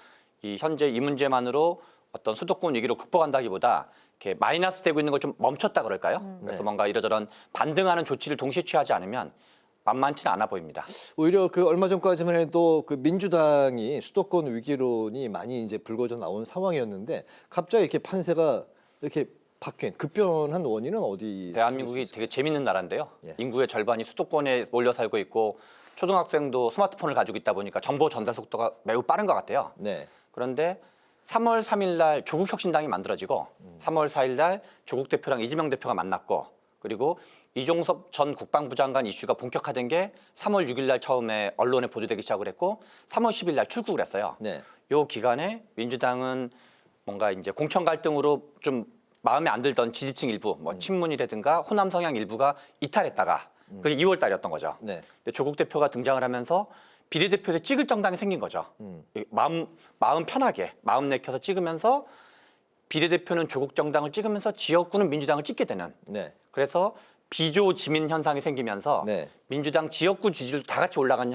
이 현재 이 문제만으로 어떤 수도권 위기로 극복한다기보다 이렇게 마이너스 되고 있는 걸 좀 멈췄다 그럴까요? 그래서 네. 뭔가 이러저런 반등하는 조치를 동시에 취하지 않으면 만만치는 않아 보입니다. 오히려 그 얼마 전까지만 해도 그 민주당이 수도권 위기론이 많이 이제 불거져 나온 상황이었는데 갑자기 이렇게 판세가 이렇게 바뀐 급변한 원인은 어디? 대한민국이 되게 재밌는 나라인데요. 예. 인구의 절반이 수도권에 몰려 살고 있고 초등학생도 스마트폰을 가지고 있다 보니까 정보 전달 속도가 매우 빠른 것 같아요. 네. 그런데 3월 3일 날 조국혁신당이 만들어지고 3월 4일 날 조국 대표랑 이재명 대표가 만났고 그리고 이종섭 전 국방부 장관 이슈가 본격화된 게 3월 6일 날 처음에 언론에 보도되기 시작을 했고 3월 10일 날 출국을 했어요. 네. 요 기간에 민주당은 뭔가 이제 공천 갈등으로 좀 마음에 안 들던 지지층 일부, 뭐 친문이라든가 호남 성향 일부가 이탈했다가 그게 2월 달이었던 거죠. 네. 근데 조국 대표가 등장을 하면서 비례대표에서 찍을 정당이 생긴 거죠. 마음 편하게 마음 내켜서 찍으면서 비례대표는 조국 정당을 찍으면서 지역구는 민주당을 찍게 되는. 네. 그래서 비조 지민 현상이 생기면서 네. 민주당 지역구 지지율도 다 같이 올라간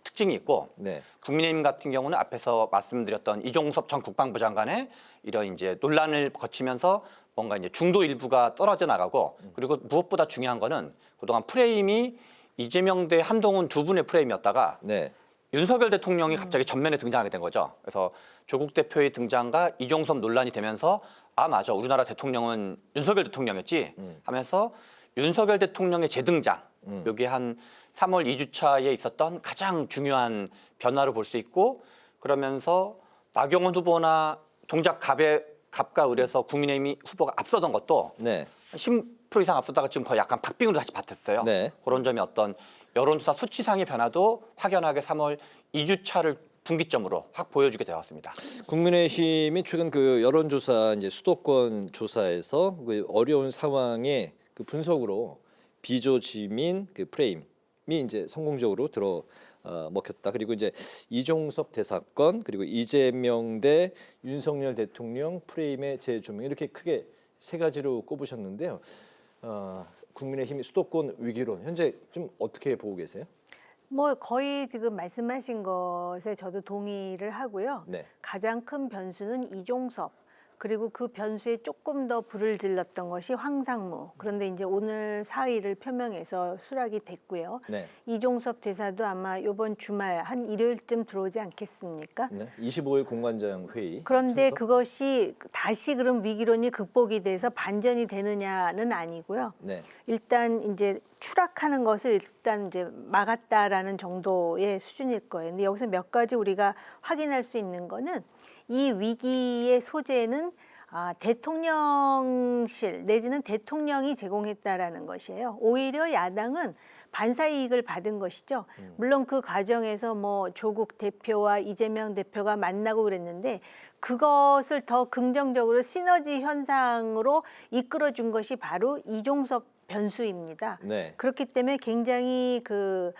특징이 있고 네. 국민의힘 같은 경우는 앞에서 말씀드렸던 이종섭 전 국방부 장관의 이런 이제 논란을 거치면서 뭔가 이제 중도 일부가 떨어져 나가고 그리고 무엇보다 중요한 거는 그동안 프레임이 이재명 대 한동훈 두 분의 프레임이었다가 네. 윤석열 대통령이 갑자기 전면에 등장하게 된 거죠. 그래서 조국 대표의 등장과 이종섭 논란이 되면서 아 맞아 우리나라 대통령은 윤석열 대통령이었지 하면서 윤석열 대통령의 재등장 여기 한 3월 2주차에 있었던 가장 중요한 변화로 볼 수 있고 그러면서 나경원 후보나 동작 갑과 을에서 국민의힘 후보가 앞서던 것도 네. 10% 이상 앞서다가 지금 거의 약간 박빙으로 다시 바뀌었어요. 네. 그런 점이 어떤 여론조사 수치상의 변화도 확연하게 3월 2주차를 분기점으로 확 보여주게 되었습니다. 국민의힘이 최근 그 여론조사 이제 수도권 조사에서 그 어려운 상황의 그 분석으로 비조지민 그 프레임이 이제 성공적으로 먹혔다. 그리고 이제 이종섭 대사건 그리고 이재명 대 윤석열 대통령 프레임의 재조명 이렇게 크게 세 가지로 꼽으셨는데요. 국민의힘 수도권 위기론 현재 좀 어떻게 보고 계세요? 뭐 거의 지금 말씀하신 것에 저도 동의를 하고요. 네. 가장 큰 변수는 이종섭 그리고 그 변수에 조금 더 불을 질렀던 것이 황상무. 그런데 이제 오늘 사의를 표명해서 수락이 됐고요. 네. 이종섭 대사도 아마 이번 주말 한 일요일쯤 들어오지 않겠습니까? 네. 25일 공관장 회의. 그런데 참석? 그것이 다시 그럼 위기론이 극복이 돼서 반전이 되느냐는 아니고요. 네. 일단 이제 추락하는 것을 일단 이제 막았다라는 정도의 수준일 거예요. 근데 여기서 몇 가지 우리가 확인할 수 있는 거는 이 위기의 소재는 대통령실 내지는 대통령이 제공했다라는 것이에요. 오히려 야당은 반사이익을 받은 것이죠. 물론 그 과정에서 뭐 조국 대표와 이재명 대표가 만나고 그랬는데 그것을 더 긍정적으로 시너지 현상으로 이끌어준 것이 바로 이종섭 변수입니다. 네. 그렇기 때문에 굉장히 그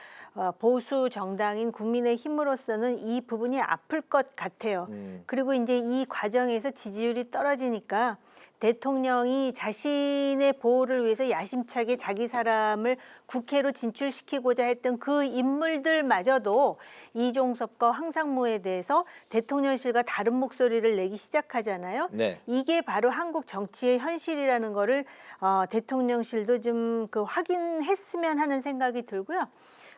보수 정당인 국민의힘으로서는 이 부분이 아플 것 같아요. 그리고 이제 이 과정에서 지지율이 떨어지니까 대통령이 자신의 보호를 위해서 야심차게 자기 사람을 국회로 진출시키고자 했던 그 인물들마저도 이종섭과 황상무에 대해서 대통령실과 다른 목소리를 내기 시작하잖아요. 네. 이게 바로 한국 정치의 현실이라는 거를 대통령실도 좀 그 확인했으면 하는 생각이 들고요.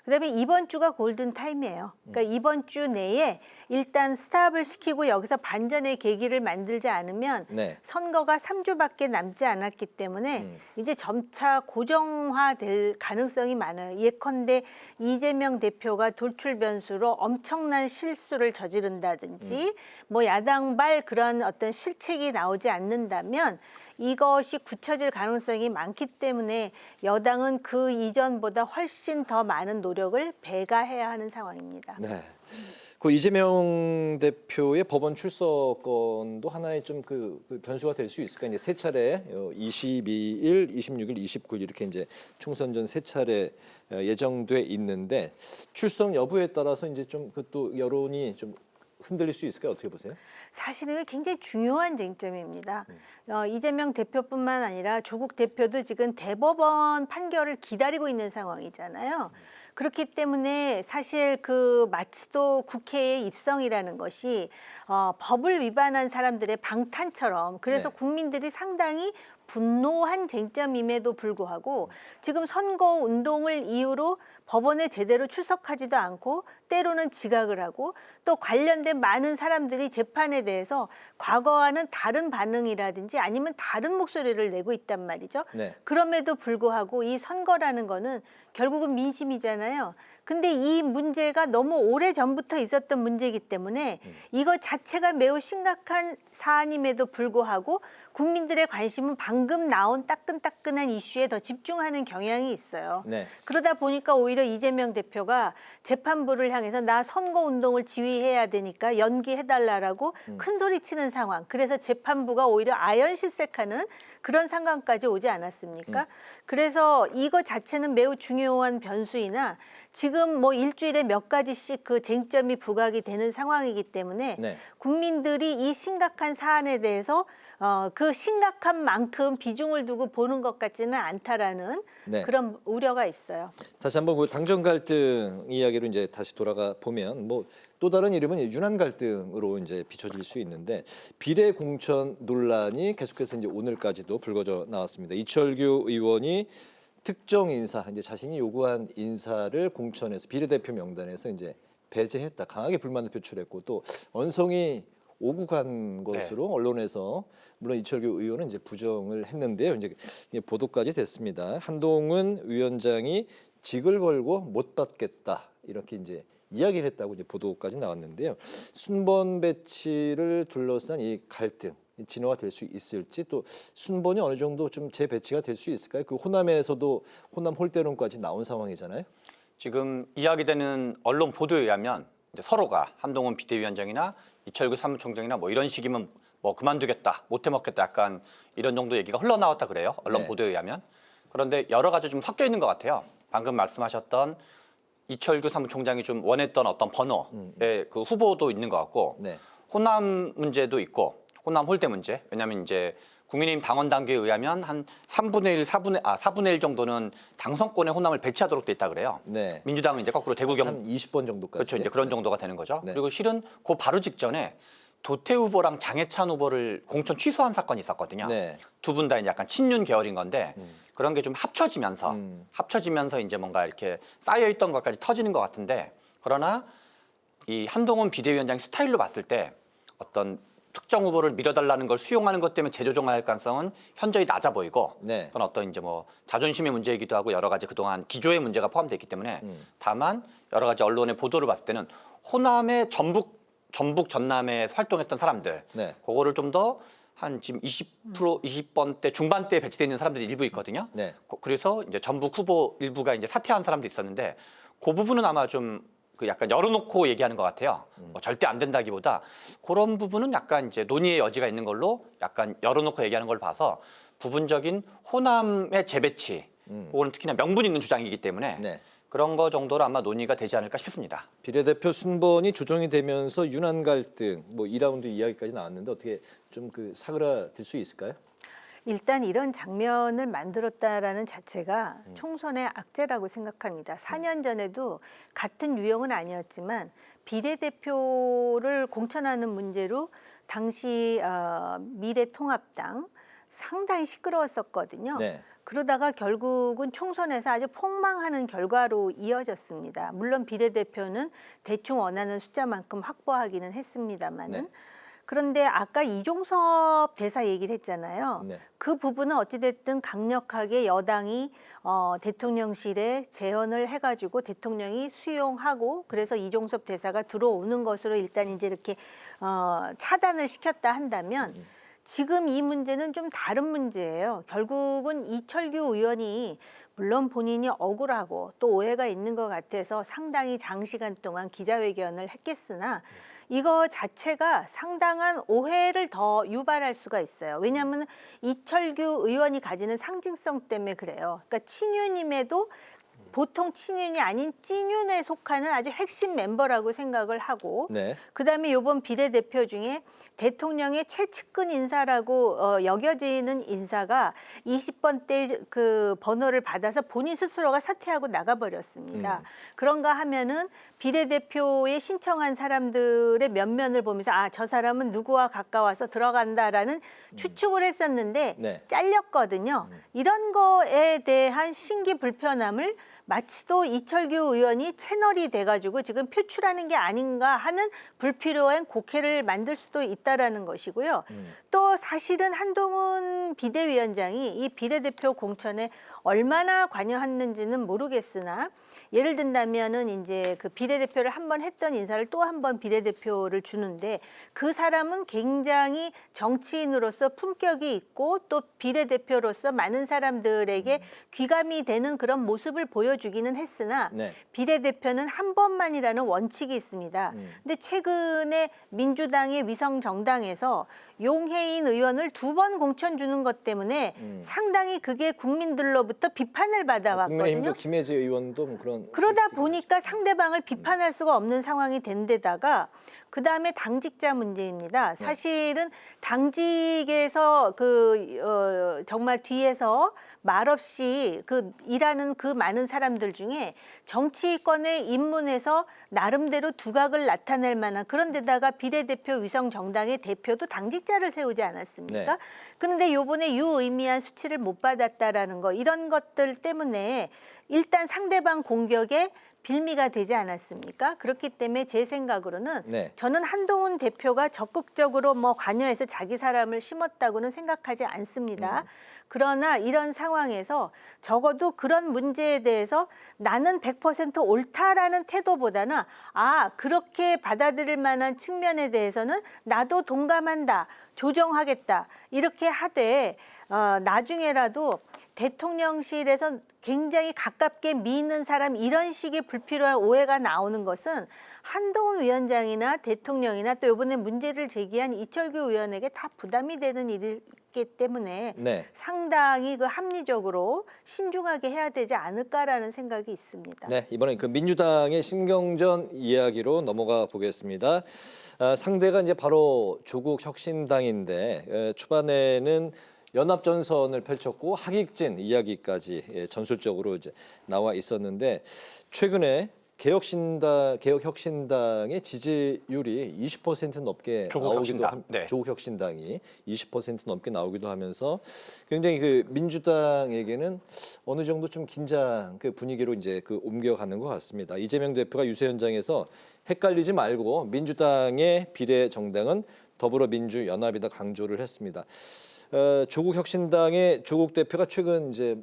그다음에 이번 주가 골든 타임이에요. 그러니까 이번 주 내에 일단 스탑을 시키고 여기서 반전의 계기를 만들지 않으면 네. 선거가 3주밖에 남지 않았기 때문에 이제 점차 고정화될 가능성이 많아요. 예컨대 이재명 대표가 돌출 변수로 엄청난 실수를 저지른다든지 뭐 야당발 그런 어떤 실책이 나오지 않는다면 이것이 굳혀질 가능성이 많기 때문에 여당은 그 이전보다 훨씬 더 많은 노력을 배가해야 하는 상황입니다. 네. 그 이재명 대표의 법원 출석건도 하나의 좀 그 변수가 될 수 있을까? 이제 세 차례 22일, 26일, 29일 이렇게 이제 총선 전 세 차례 예정돼 있는데 출석 여부에 따라서 이제 좀 그 또 여론이 좀 흔들릴 수 있을까요? 어떻게 보세요? 사실은 굉장히 중요한 쟁점입니다. 이재명 대표뿐만 아니라 조국 대표도 지금 대법원 판결을 기다리고 있는 상황이잖아요. 그렇기 때문에 사실 그 마치도 국회의 입성이라는 것이 법을 위반한 사람들의 방탄처럼 그래서 네. 국민들이 상당히 분노한 쟁점임에도 불구하고 지금 선거 운동을 이유로 법원에 제대로 출석하지도 않고 때로는 지각을 하고 또 관련된 많은 사람들이 재판에 대해서 과거와는 다른 반응이라든지 아니면 다른 목소리를 내고 있단 말이죠. 네. 그럼에도 불구하고 이 선거라는 거는 결국은 민심이잖아요. 근데 이 문제가 너무 오래전부터 있었던 문제이기 때문에 이것 자체가 매우 심각한 사안임에도 불구하고 국민들의 관심은 방금 나온 따끈따끈한 이슈에 더 집중하는 경향이 있어요. 네. 그러다 보니까 오히려 이재명 대표가 재판부를 향해서 나 선거운동을 지휘해야 되니까 연기해달라고 큰 소리치는 상황. 그래서 재판부가 오히려 아연실색하는 그런 상황까지 오지 않았습니까? 그래서 이거 자체는 매우 중요한 변수이나 지금 뭐 일주일에 몇 가지씩 그 쟁점이 부각이 되는 상황이기 때문에 네. 국민들이 이 심각한 사안에 대해서 그 심각한 만큼 비중을 두고 보는 것 같지는 않다라는 네. 그런 우려가 있어요. 다시 한번 그 당정 갈등 이야기로 이제 다시 돌아가 보면 뭐 또 다른 이름은 윤한 갈등으로 이제 비춰질 수 있는데 비례 공천 논란이 계속해서 이제 오늘까지도 불거져 나왔습니다. 이철규 의원이 특정 인사, 이제 자신이 요구한 인사를 공천해서 비례대표 명단에서 이제 배제했다, 강하게 불만을 표출했고 또 언성이 오고 간 것으로 언론에서 물론 이철규 의원은 이제 부정을 했는데요. 이제 보도까지 됐습니다. 한동훈 위원장이 직을 걸고 못 받겠다 이렇게 이제 이야기를 했다고 이제 보도까지 나왔는데요. 순번 배치를 둘러싼 이 갈등. 진화가 될 수 있을지 또 순번이 어느 정도 좀 재배치가 될 수 있을까요? 그 호남에서도 호남 홀대론까지 나온 상황이잖아요. 지금 이야기되는 언론 보도에 의하면 이제 서로가 한동훈 비대위원장이나 이철규 사무총장이나 뭐 이런 식이면 뭐 그만두겠다, 못 해먹겠다 약간 이런 정도 얘기가 흘러나왔다 그래요. 언론 네. 보도에 의하면. 그런데 여러 가지 좀 섞여 있는 것 같아요. 방금 말씀하셨던 이철규 사무총장이 좀 원했던 어떤 번호의 그 후보도 있는 것 같고 네. 호남 문제도 있고 호남 홀대 문제. 왜냐하면 이제 국민의힘 당원 단계에 의하면 한 3분의 1, 4분의 1 정도는 당선권에 호남을 배치하도록 돼 있다 그래요. 네. 민주당은 이제 거꾸로 대구경 한 20번 정도까지. 그렇죠. 이제 그런 정도가 되는 거죠. 네. 그리고 실은 그 바로 직전에 도태 후보랑 장해찬 후보를 공천 취소한 사건이 있었거든요. 네. 두 분 다 이제 약간 친윤 계열인 건데 그런 게 좀 합쳐지면서 이제 뭔가 이렇게 쌓여 있던 것까지 터지는 것 같은데 그러나 이 한동훈 비대위원장 스타일로 봤을 때 어떤 특정 후보를 밀어달라는 걸 수용하는 것 때문에 재조정할 가능성은 현저히 낮아 보이고 네. 그건 어떤 이제 뭐 자존심의 문제이기도 하고 여러 가지 그동안 기조의 문제가 포함되어 있기 때문에 다만 여러 가지 언론의 보도를 봤을 때는 호남의 전북 전남에 활동했던 사람들 네. 그거를 좀 더 한 지금 20번대 중반대에 배치되어 있는 사람들이 일부 있거든요. 네. 그래서 이제 전북 후보 일부가 이제 사퇴한 사람도 있었는데 그 부분은 아마 좀 그 약간 열어놓고 얘기하는 것 같아요. 뭐 절대 안 된다기보다 그런 부분은 약간 이제 논의의 여지가 있는 걸로 약간 열어놓고 얘기하는 걸 봐서 부분적인 호남의 재배치, 그거는 특히나 명분 있는 주장이기 때문에 네. 그런 거 정도로 아마 논의가 되지 않을까 싶습니다. 비례대표 순번이 조정이 되면서 윤한 갈등, 뭐 2라운드 이야기까지 나왔는데 어떻게 좀 그 사그라들 수 있을까요? 일단 이런 장면을 만들었다라는 자체가 총선의 악재라고 생각합니다. 4년 전에도 같은 유형은 아니었지만 비례대표를 공천하는 문제로 당시 미래통합당 상당히 시끄러웠었거든요. 네. 그러다가 결국은 총선에서 아주 폭망하는 결과로 이어졌습니다. 물론 비례대표는 대충 원하는 숫자만큼 확보하기는 했습니다마는. 네. 그런데 아까 이종섭 대사 얘기를 했잖아요. 네. 그 부분은 어찌됐든 강력하게 여당이 대통령실에 제언을 해가지고 대통령이 수용하고 그래서 이종섭 대사가 들어오는 것으로 일단 이제 이렇게 차단을 시켰다 한다면 지금 이 문제는 좀 다른 문제예요. 결국은 이철규 의원이 물론 본인이 억울하고 또 오해가 있는 것 같아서 상당히 장시간 동안 기자회견을 했겠으나 이거 자체가 상당한 오해를 더 유발할 수가 있어요. 왜냐하면 이철규 의원이 가지는 상징성 때문에 그래요. 그러니까 친윤임에도 보통 친윤이 아닌 찐윤에 속하는 아주 핵심 멤버라고 생각을 하고 네. 그다음에 이번 비례대표 중에 대통령의 최측근 인사라고 여겨지는 인사가 20번대 그 번호를 받아서 본인 스스로가 사퇴하고 나가버렸습니다. 그런가 하면은 비례대표에 신청한 사람들의 면면을 보면서 아, 저 사람은 누구와 가까워서 들어간다라는 추측을 했었는데 네. 잘렸거든요. 이런 거에 대한 신기 불편함을 마치도 이철규 의원이 채널이 돼가지고 지금 표출하는 게 아닌가 하는 불필요한 곡해를 만들 수도 있다라는 것이고요. 또 사실은 한동훈 비대위원장이 이 비례대표 공천에 얼마나 관여했는지는 모르겠으나 예를 든다면은 이제 그 비례대표를 한 번 했던 인사를 또 한 번 비례대표를 주는데 그 사람은 굉장히 정치인으로서 품격이 있고 또 비례대표로서 많은 사람들에게 귀감이 되는 그런 모습을 보여주기는 했으나 네. 비례대표는 한 번만이라는 원칙이 있습니다. 근데 최근에 민주당의 위성정당에서 용해인 의원을 2번 공천 주는 것 때문에 상당히 그게 국민들로부터 비판을 받아왔거든요. 국민의힘도 김혜지 의원도 뭐 그러다 보니까 상대방을 비판할 수가 없는 상황이 된 데다가 그다음에 당직자 문제입니다. 사실은 당직에서 정말 뒤에서 말없이 일하는 그 많은 사람들 중에 정치권에 입문해서 나름대로 두각을 나타낼 만한 그런 데다가 비례대표 위성정당의 대표도 당직자를 세우지 않았습니까? 네. 그런데 요번에 유의미한 수치를 못 받았다라는 거 이런 것들 때문에 일단 상대방 공격에 빌미가 되지 않았습니까? 그렇기 때문에 제 생각으로는 네. 저는 한동훈 대표가 적극적으로 관여해서 자기 사람을 심었다고는 생각하지 않습니다. 그러나 이런 상황에서 적어도 그런 문제에 대해서 나는 100% 옳다라는 태도보다는 그렇게 받아들일 만한 측면에 대해서는 나도 동감한다, 조정하겠다 이렇게 하되 나중에라도 대통령실에서 굉장히 가깝게 미는 사람 이런 식의 불필요한 오해가 나오는 것은 한동훈 위원장이나 대통령이나 또 이번에 문제를 제기한 이철규 의원에게 다 부담이 되는 일이기 때문에 네. 상당히 합리적으로 신중하게 해야 되지 않을까라는 생각이 있습니다. 네, 이번엔 그 민주당의 신경전 이야기로 넘어가 보겠습니다. 상대가 이제 바로 조국 혁신당인데 초반에는 연합전선을 펼쳤고 하객진 이야기까지 전술적으로 이제 나와 있었는데 최근에 개혁혁신당의 지지율이 20% 넘게 나오기도 네. 조국혁신당이 20% 넘게 나오기도 하면서 굉장히 그 민주당에게는 어느 정도 좀 긴장 그 분위기로 이제 옮겨가는 것 같습니다. 이재명 대표가 유세 현장에서 헷갈리지 말고 민주당의 비례 정당은 더불어민주연합이다 강조를 했습니다. 조국혁신당의 조국 대표가 최근 이제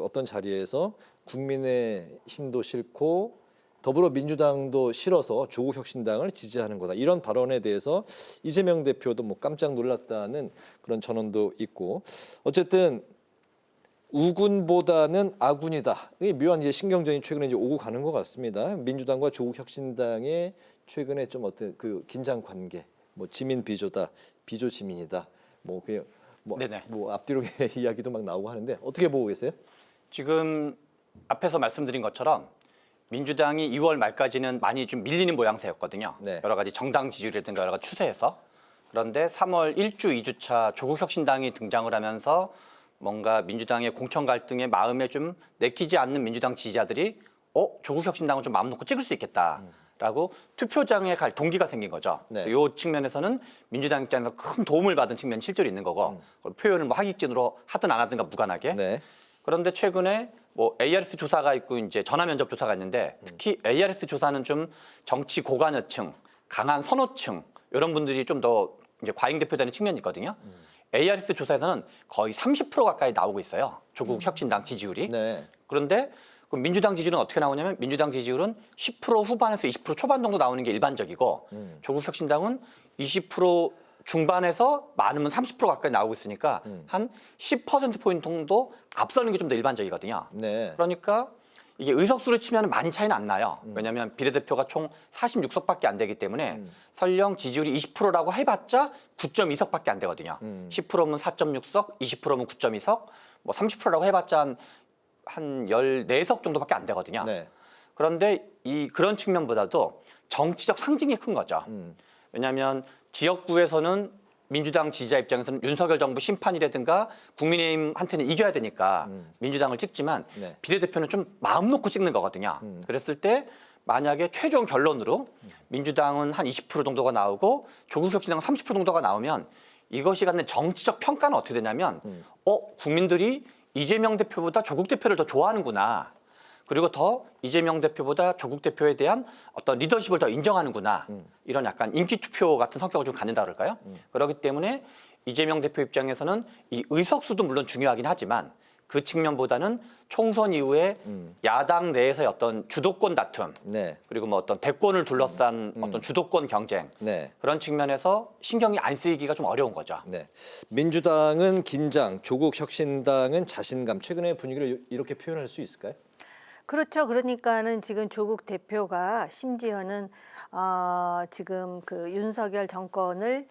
어떤 자리에서 국민의힘도 싫고 더불어민주당도 싫어서 조국혁신당을 지지하는 거다 이런 발언에 대해서 이재명 대표도 깜짝 놀랐다는 그런 전언도 있고 어쨌든 우군보다는 아군이다. 이게 묘한 이제 신경전이 최근에 이제 오고 가는 것 같습니다. 민주당과 조국혁신당의 최근에 좀 어떤 긴장 관계, 지민 비조다, 비조 지민이다, 앞뒤로 이야기도 막 나오고 하는데 어떻게 보고 계세요? 지금 앞에서 말씀드린 것처럼 민주당이 2월 말까지는 많이 좀 밀리는 모양새였거든요. 네. 여러 가지 정당 지지율이라든가 여러 가지 추세에서. 그런데 3월 1주, 2주차 조국혁신당이 등장을 하면서 뭔가 민주당의 공천 갈등에 마음에 좀 내키지 않는 민주당 지지자들이 조국혁신당은 좀 마음 놓고 찍을 수 있겠다. 라고 투표장에 갈 동기가 생긴 거죠. 네. 이 측면에서는 민주당 입장에서 큰 도움을 받은 측면이 실제로 있는 거고 표현을 하객진으로 하든 안 하든가 무관하게. 네. 그런데 최근에 뭐 ARS 조사가 있고 이제 전화 면접 조사가 있는데 특히 ARS 조사는 좀 정치 고관여층, 강한 선호층 이런 분들이 좀 더 이제 과잉 대표되는 측면이 있거든요. ARS 조사에서는 거의 30% 가까이 나오고 있어요. 조국 혁신당 지지율이. 그런데 그럼 민주당 지지율은 어떻게 나오냐면 민주당 지지율은 10% 후반에서 20% 초반 정도 나오는 게 일반적이고 조국 혁신당은 20% 중반에서 많으면 30% 가까이 나오고 있으니까 한 10%포인트 정도 앞서는 게 좀 더 일반적이거든요. 그러니까 이게 의석수를 치면 많이 차이는 안 나요. 왜냐하면 비례대표가 총 46석밖에 안 되기 때문에 설령 지지율이 20%라고 해봤자 9.2석밖에 안 되거든요. 10%면 4.6석, 20%면 9.2석, 뭐 30%라고 해봤자 한 14석 정도밖에 안 되거든요. 그런데 그런 측면보다도 정치적 상징이 큰 거죠. 왜냐하면 지역구에서는 민주당 지지자 입장에서는 윤석열 정부 심판이라든가 국민의힘한테는 이겨야 되니까 민주당을 찍지만 비례대표는 좀 마음 놓고 찍는 거거든요. 그랬을 때 만약에 최종 결론으로 민주당은 한 20% 정도가 나오고 조국 혁신당은 30% 정도가 나오면 이것이 갖는 정치적 평가는 어떻게 되냐면 국민들이 이재명 대표보다 조국 대표를 더 좋아하는구나. 그리고 더 이재명 대표보다 조국 대표에 대한 어떤 리더십을 더 인정하는구나. 이런 약간 인기 투표 같은 성격을 좀 갖는다 그럴까요? 그렇기 때문에 이재명 대표 입장에서는 이 의석수도 물론 중요하긴 하지만 그 측면보다는 총선 이후에 야당 내에서의 어떤 주도권 다툼 그리고 뭐 어떤 대권을 둘러싼 어떤 주도권 경쟁 그런 측면에서 신경이 안 쓰이기가 좀 어려운 거죠. 민주당은 긴장, 조국 혁신당은 자신감. 최근의 분위기를 이렇게 표현할 수 있을까요? 그렇죠. 그러니까는 지금 조국 대표가 심지어는 지금 그 윤석열 정권을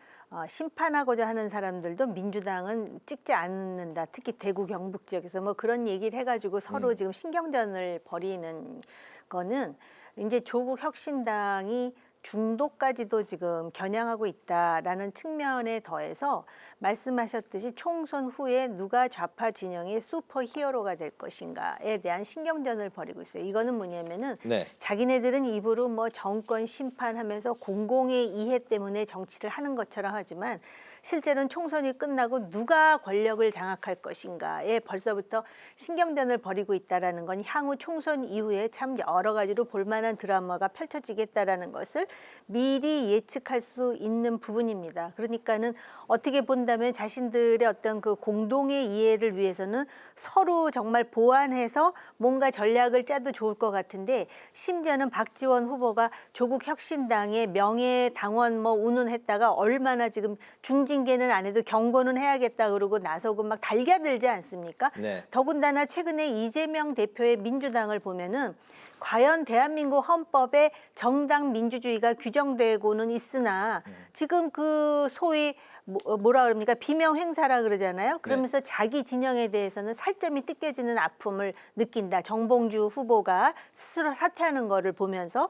심판하고자 하는 사람들도 민주당은 찍지 않는다. 특히 대구 경북 지역에서 뭐 그런 얘기를 해가지고 서로 지금 신경전을 벌이는 거는 이제 조국 혁신당이 중도까지도 지금 겨냥하고 있다라는 측면에 더해서 말씀하셨듯이 총선 후에 누가 좌파 진영의 슈퍼 히어로가 될 것인가에 대한 신경전을 벌이고 있어요. 이거는 뭐냐면은 자기네들은 입으로 뭐 정권 심판하면서 공공의 이해 때문에 정치를 하는 것처럼 하지만 실제로는 총선이 끝나고 누가 권력을 장악할 것인가에 벌써부터 신경전을 벌이고 있다라는 건 향후 총선 이후에 참 여러 가지로 볼만한 드라마가 펼쳐지겠다라는 것을 미리 예측할 수 있는 부분입니다. 그러니까는 어떻게 본다면 자신들의 어떤 그 공동의 이해를 위해서는 서로 정말 보완해서 뭔가 전략을 짜도 좋을 것 같은데 심지어는 박지원 후보가 조국 혁신당의 명예 당원 뭐 운운했다가 얼마나 지금 중징계는 안 해도 경고는 해야겠다 그러고 나서고 막 달겨들지 않습니까? 더군다나 최근에 이재명 대표의 민주당을 보면은 과연 대한민국 헌법에 정당 민주주의가 규정되고는 있으나 지금 그 소위 뭐라 그럽니까? 비명 행사라 그러잖아요. 그러면서 자기 진영에 대해서는 살점이 뜯겨지는 아픔을 느낀다. 정봉주 후보가 스스로 사퇴하는 거를 보면서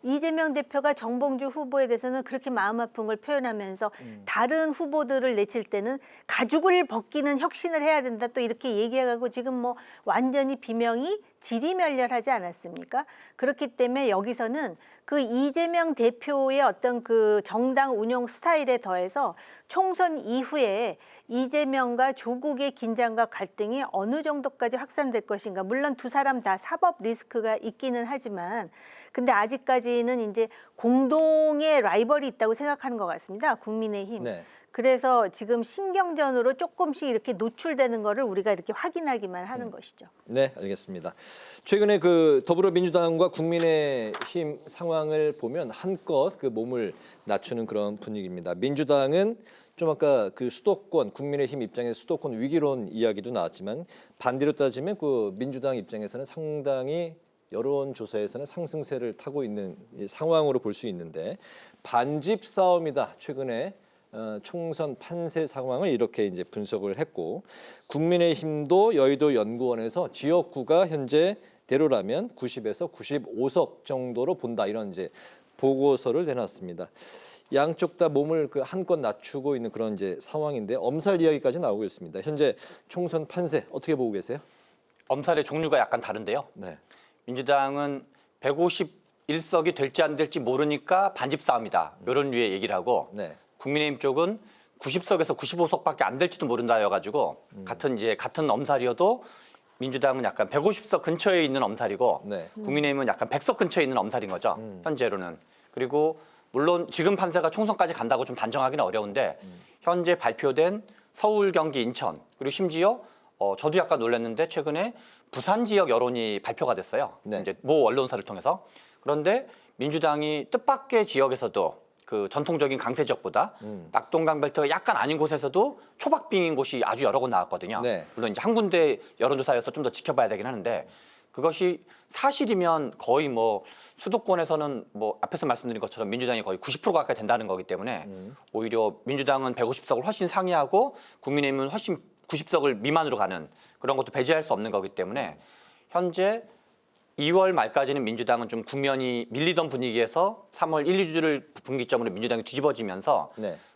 이재명 대표가 정봉주 후보에 대해서는 그렇게 마음 아픈 걸 표현하면서 다른 후보들을 내칠 때는 가죽을 벗기는 혁신을 해야 된다 또 이렇게 얘기해가고 지금 뭐 완전히 비명이 지리멸렬하지 않았습니까? 그렇기 때문에 여기서는 그 이재명 대표의 어떤 그 정당 운영 스타일에 더해서 총선 이후에 이재명과 조국의 긴장과 갈등이 어느 정도까지 확산될 것인가. 물론 두 사람 다 사법 리스크가 있기는 하지만 근데 아직까지는 이제 공동의 라이벌이 있다고 생각하는 것 같습니다. 국민의힘. 그래서 지금 신경전으로 조금씩 이렇게 노출되는 거를 우리가 이렇게 확인하기만 하는 것이죠. 네, 알겠습니다. 최근에 그 더불어민주당과 국민의힘 상황을 보면 한껏 그 몸을 낮추는 그런 분위기입니다. 민주당은 좀 아까 그 수도권, 국민의힘 입장에서 수도권 위기론 이야기도 나왔지만 반대로 따지면 그 민주당 입장에서는 상당히 여론조사에서는 상승세를 타고 있는 상황으로 볼 수 있는데 반집 싸움이다. 최근에 총선 판세 상황을 이렇게 이제 분석을 했고 국민의힘도 여의도 연구원에서 지역구가 현재 대로라면 90에서 95석 정도로 본다 이런 이제 보고서를 내놨습니다. 양쪽 다 몸을 그 한껏 낮추고 있는 그런 이제 상황인데 엄살 이야기까지 나오고 있습니다. 현재 총선 판세 어떻게 보고 계세요? 엄살의 종류가 약간 다른데요. 민주당은 151석이 될지 안 될지 모르니까 반집 싸움이다. 이런 류의 얘기를 하고 국민의힘 쪽은 90석에서 95석밖에 안 될지도 모른다여가지고 같은 엄살이어도 민주당은 약간 150석 근처에 있는 엄살이고 국민의힘은 약간 100석 근처에 있는 엄살인 거죠. 현재로는. 그리고 물론 지금 판세가 총선까지 간다고 좀 단정하기는 어려운데 현재 발표된 서울, 경기, 인천 그리고 심지어 저도 약간 놀랐는데 최근에 부산 지역 여론이 발표가 됐어요. 이제 모 언론사를 통해서. 그런데 민주당이 뜻밖의 지역에서도 그 전통적인 강세 지역보다 낙동강 벨트가 약간 아닌 곳에서도 초박빙인 곳이 아주 여러 곳 나왔거든요. 물론 이제 한 군데 여론조사여서 좀 더 지켜봐야 되긴 하는데 그것이 사실이면 거의 뭐 수도권에서는 뭐 앞에서 말씀드린 것처럼 민주당이 거의 90% 가까이 된다는 거기 때문에 오히려 민주당은 150석을 훨씬 상회하고 국민의힘은 훨씬 90석을 미만으로 가는 그런 것도 배제할 수 없는 거기 때문에 현재 2월 말까지는 민주당은 좀 국면이 밀리던 분위기에서 3월 1, 2주를 분기점으로 민주당이 뒤집어지면서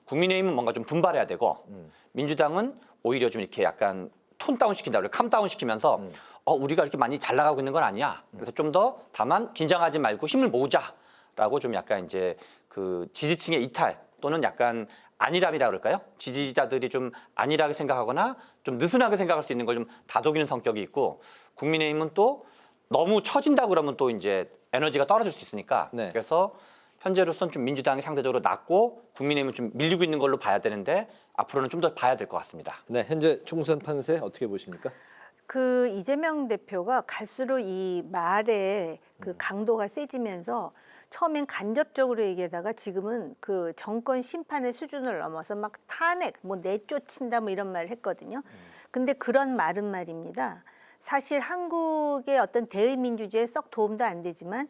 국민의힘은 뭔가 좀 분발해야 되고 민주당은 오히려 좀 이렇게 약간 톤 다운 시킨다, 캄 다운 시키면서 우리가 이렇게 많이 잘 나가고 있는 건 아니야. 그래서 좀 더 다만 긴장하지 말고 힘을 모으자라고 좀 약간 이제 그 지지층의 이탈 또는 약간 안일함이라 그럴까요? 지지자들이 좀 안일하게 생각하거나 좀 느슨하게 생각할 수 있는 걸 좀 다독이는 성격이 있고 국민의힘은 또 너무 처진다 그러면 또 이제 에너지가 떨어질 수 있으니까 그래서 현재로서는 좀 민주당이 상대적으로 낮고 국민의힘은 좀 밀리고 있는 걸로 봐야 되는데 앞으로는 좀 더 봐야 될 것 같습니다. 네, 현재 총선 판세 어떻게 보십니까? 그 이재명 대표가 갈수록 이 말의 그 강도가 세지면서 처음엔 간접적으로 얘기하다가 지금은 그 정권 심판의 수준을 넘어서 막 탄핵, 뭐 내쫓는다 뭐 이런 말을 했거든요. 근데 그런 말은 말입니다. 사실 한국의 어떤 대의민주주의에 썩 도움도 안 되지만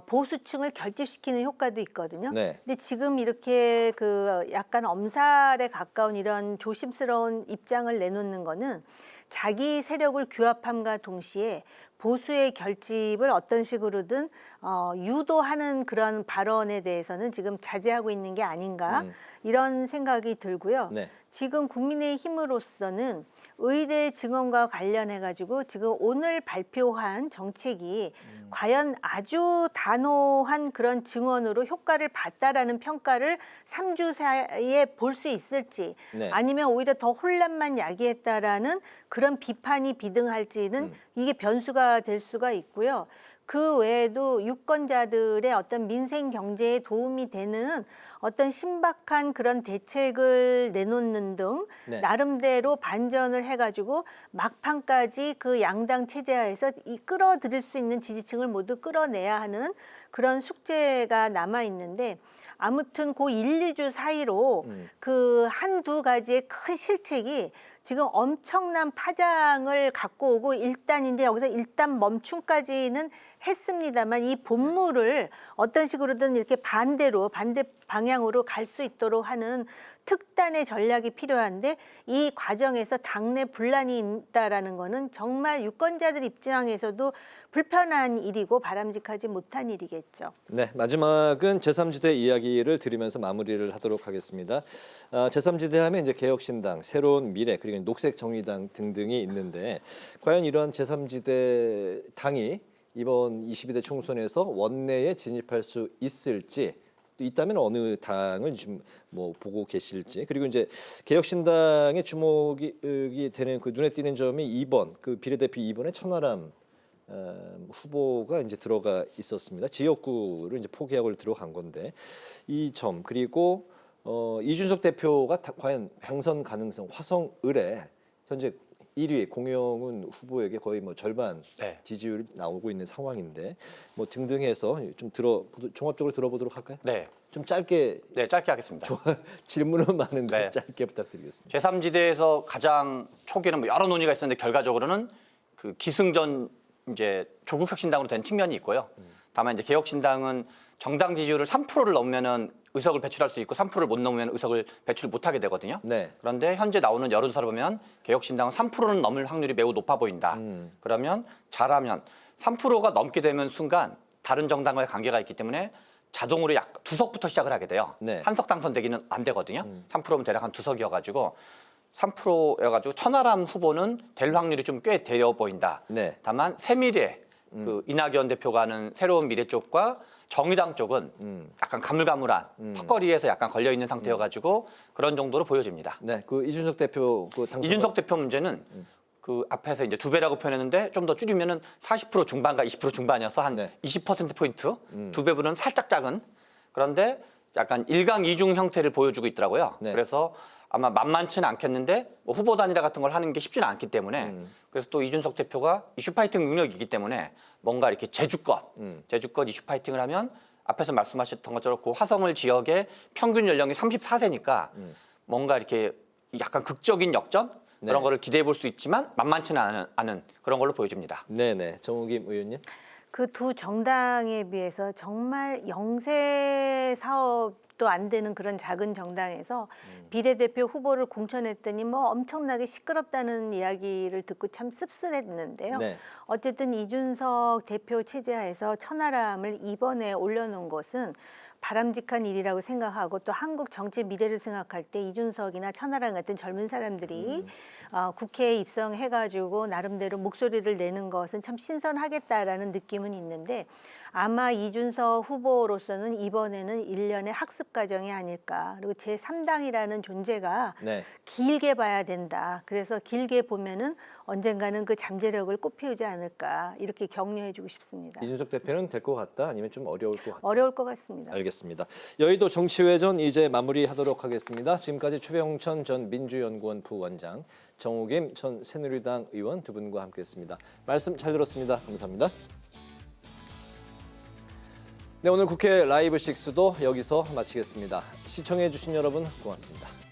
보수층을 결집시키는 효과도 있거든요. 근데 지금 이렇게 그 약간 엄살에 가까운 이런 조심스러운 입장을 내놓는 거는 자기 세력을 규합함과 동시에 보수의 결집을 어떤 식으로든 유도하는 그런 발언에 대해서는 지금 자제하고 있는 게 아닌가 이런 생각이 들고요. 지금 국민의힘으로서는 의대 증언과 관련해 가지고 지금 오늘 발표한 정책이 과연 아주 단호한 그런 증언으로 효과를 봤다라는 평가를 3주 사이에 볼 수 있을지 아니면 오히려 더 혼란만 야기했다라는 그런 비판이 비등할지는 이게 변수가 될 수가 있고요. 그 외에도 유권자들의 어떤 민생 경제에 도움이 되는 어떤 신박한 그런 대책을 내놓는 등 나름대로 반전을 해가지고 막판까지 그 양당 체제하에서 끌어들일 수 있는 지지층을 모두 끌어내야 하는 그런 숙제가 남아 있는데 아무튼 그 1, 2주 사이로 그 한두 가지의 큰 실책이 지금 엄청난 파장을 갖고 오고 일단 이제 여기서 일단 멈춤까지는 했습니다만 이 본물을 어떤 식으로든 이렇게 반대 방향으로 갈 수 있도록 하는 특단의 전략이 필요한데 이 과정에서 당내 분란이 있다라는 거는 정말 유권자들 입장에서도 불편한 일이고 바람직하지 못한 일이겠죠. 네, 마지막은 제3지대 이야기를 드리면서 마무리를 하도록 하겠습니다. 제3지대 하면 이제 개혁신당, 새로운 미래, 그리고 녹색정의당 등등이 있는데 과연 이러한 제3지대 당이 이번 22대 총선에서 원내에 진입할 수 있을지 또 있다면 어느 당을 지금 뭐 보고 계실지 그리고 이제 개혁신당의 주목이 되는 그 눈에 띄는 점이 2번 그 비례대표 2번의 천하람 후보가 이제 들어가 있었습니다. 지역구를 이제 포기하고 들어간 건데 이 점 그리고 이준석 대표가 과연 당선 가능성 화성을에 현재 1위 공영훈 후보에게 거의 뭐 절반 지지율이 나오고 있는 상황인데 뭐 등등해서 좀 종합적으로 들어보도록 할까요? 네. 좀 짧게. 네, 짧게 하겠습니다. 질문은 많은데 짧게 부탁드리겠습니다. 제3지대에서 가장 초기에는 뭐 여러 논의가 있었는데 결과적으로는 그 기승전 이제 조국혁신당으로 된 측면이 있고요. 다만 이제 개혁신당은 정당 지지율을 3%를 넘으면은 의석을 배출할 수 있고 3%를 못 넘으면 의석을 배출 못하게 되거든요. 그런데 현재 나오는 여론조사를 보면 개혁신당은 3%는 넘을 확률이 매우 높아 보인다. 그러면 잘하면 3%가 넘게 되면 순간 다른 정당과의 관계가 있기 때문에 자동으로 약 2석부터 시작을 하게 돼요. 한 석 당선되기는 안 되거든요. 3%면 대략 한 2석이어가지고 3%여가지고 천하람 후보는 될 확률이 좀 꽤 되어 보인다. 다만 새미래 그 이낙연 대표가 하는 새로운 미래 쪽과 정의당 쪽은 약간 가물가물한 턱걸이에서 약간 걸려 있는 상태여가지고 그런 정도로 보여집니다. 네, 그 이준석 대표 이준석 대표 문제는 그 앞에서 이제 2배라고 표현했는데 좀 더 줄이면은 40% 중반과 20% 중반이어서 한 20%포인트, 2배보다는 살짝 작은 그런데 약간 1강 2중 형태를 보여주고 있더라고요. 그래서 아마 만만치는 않겠는데 뭐 후보 단일화 같은 걸 하는 게 쉽지는 않기 때문에 그래서 또 이준석 대표가 이슈 파이팅 능력이기 때문에 뭔가 이렇게 제주껏 이슈 파이팅을 하면 앞에서 말씀하셨던 것처럼 그 화성을 지역의 평균 연령이 34세니까 뭔가 이렇게 약간 극적인 역전 그런 거를 기대해 볼 수 있지만 만만치는 않은 그런 걸로 보여집니다. 네네. 정우김 의원님. 그 두 정당에 비해서 정말 영세 사업도 안 되는 그런 작은 정당에서 비례대표 후보를 공천했더니 뭐 엄청나게 시끄럽다는 이야기를 듣고 참 씁쓸했는데요. 네. 어쨌든 이준석 대표 체제하에서 천하람을 이번에 올려놓은 것은 바람직한 일이라고 생각하고 또 한국 정치 미래를 생각할 때 이준석이나 천하람 같은 젊은 사람들이 국회에 입성해가지고 나름대로 목소리를 내는 것은 참 신선하겠다라는 느낌은 있는데 아마 이준석 후보로서는 이번에는 일련의 학습 과정이 아닐까. 그리고 제3당이라는 존재가 길게 봐야 된다. 그래서 길게 보면은 언젠가는 그 잠재력을 꽃피우지 않을까. 이렇게 격려해주고 싶습니다. 이준석 대표는 될 것 같다? 아니면 좀 어려울 것 같다? 어려울 것 같습니다. 알겠습니다. 여의도 정치회전 이제 마무리하도록 하겠습니다. 지금까지 최병천 전 민주연구원 부원장, 정우김 전 새누리당 의원 두 분과 함께했습니다. 말씀 잘 들었습니다. 감사합니다. 네, 오늘 국회 라이브 6도 여기서 마치겠습니다. 시청해 주신 여러분 고맙습니다.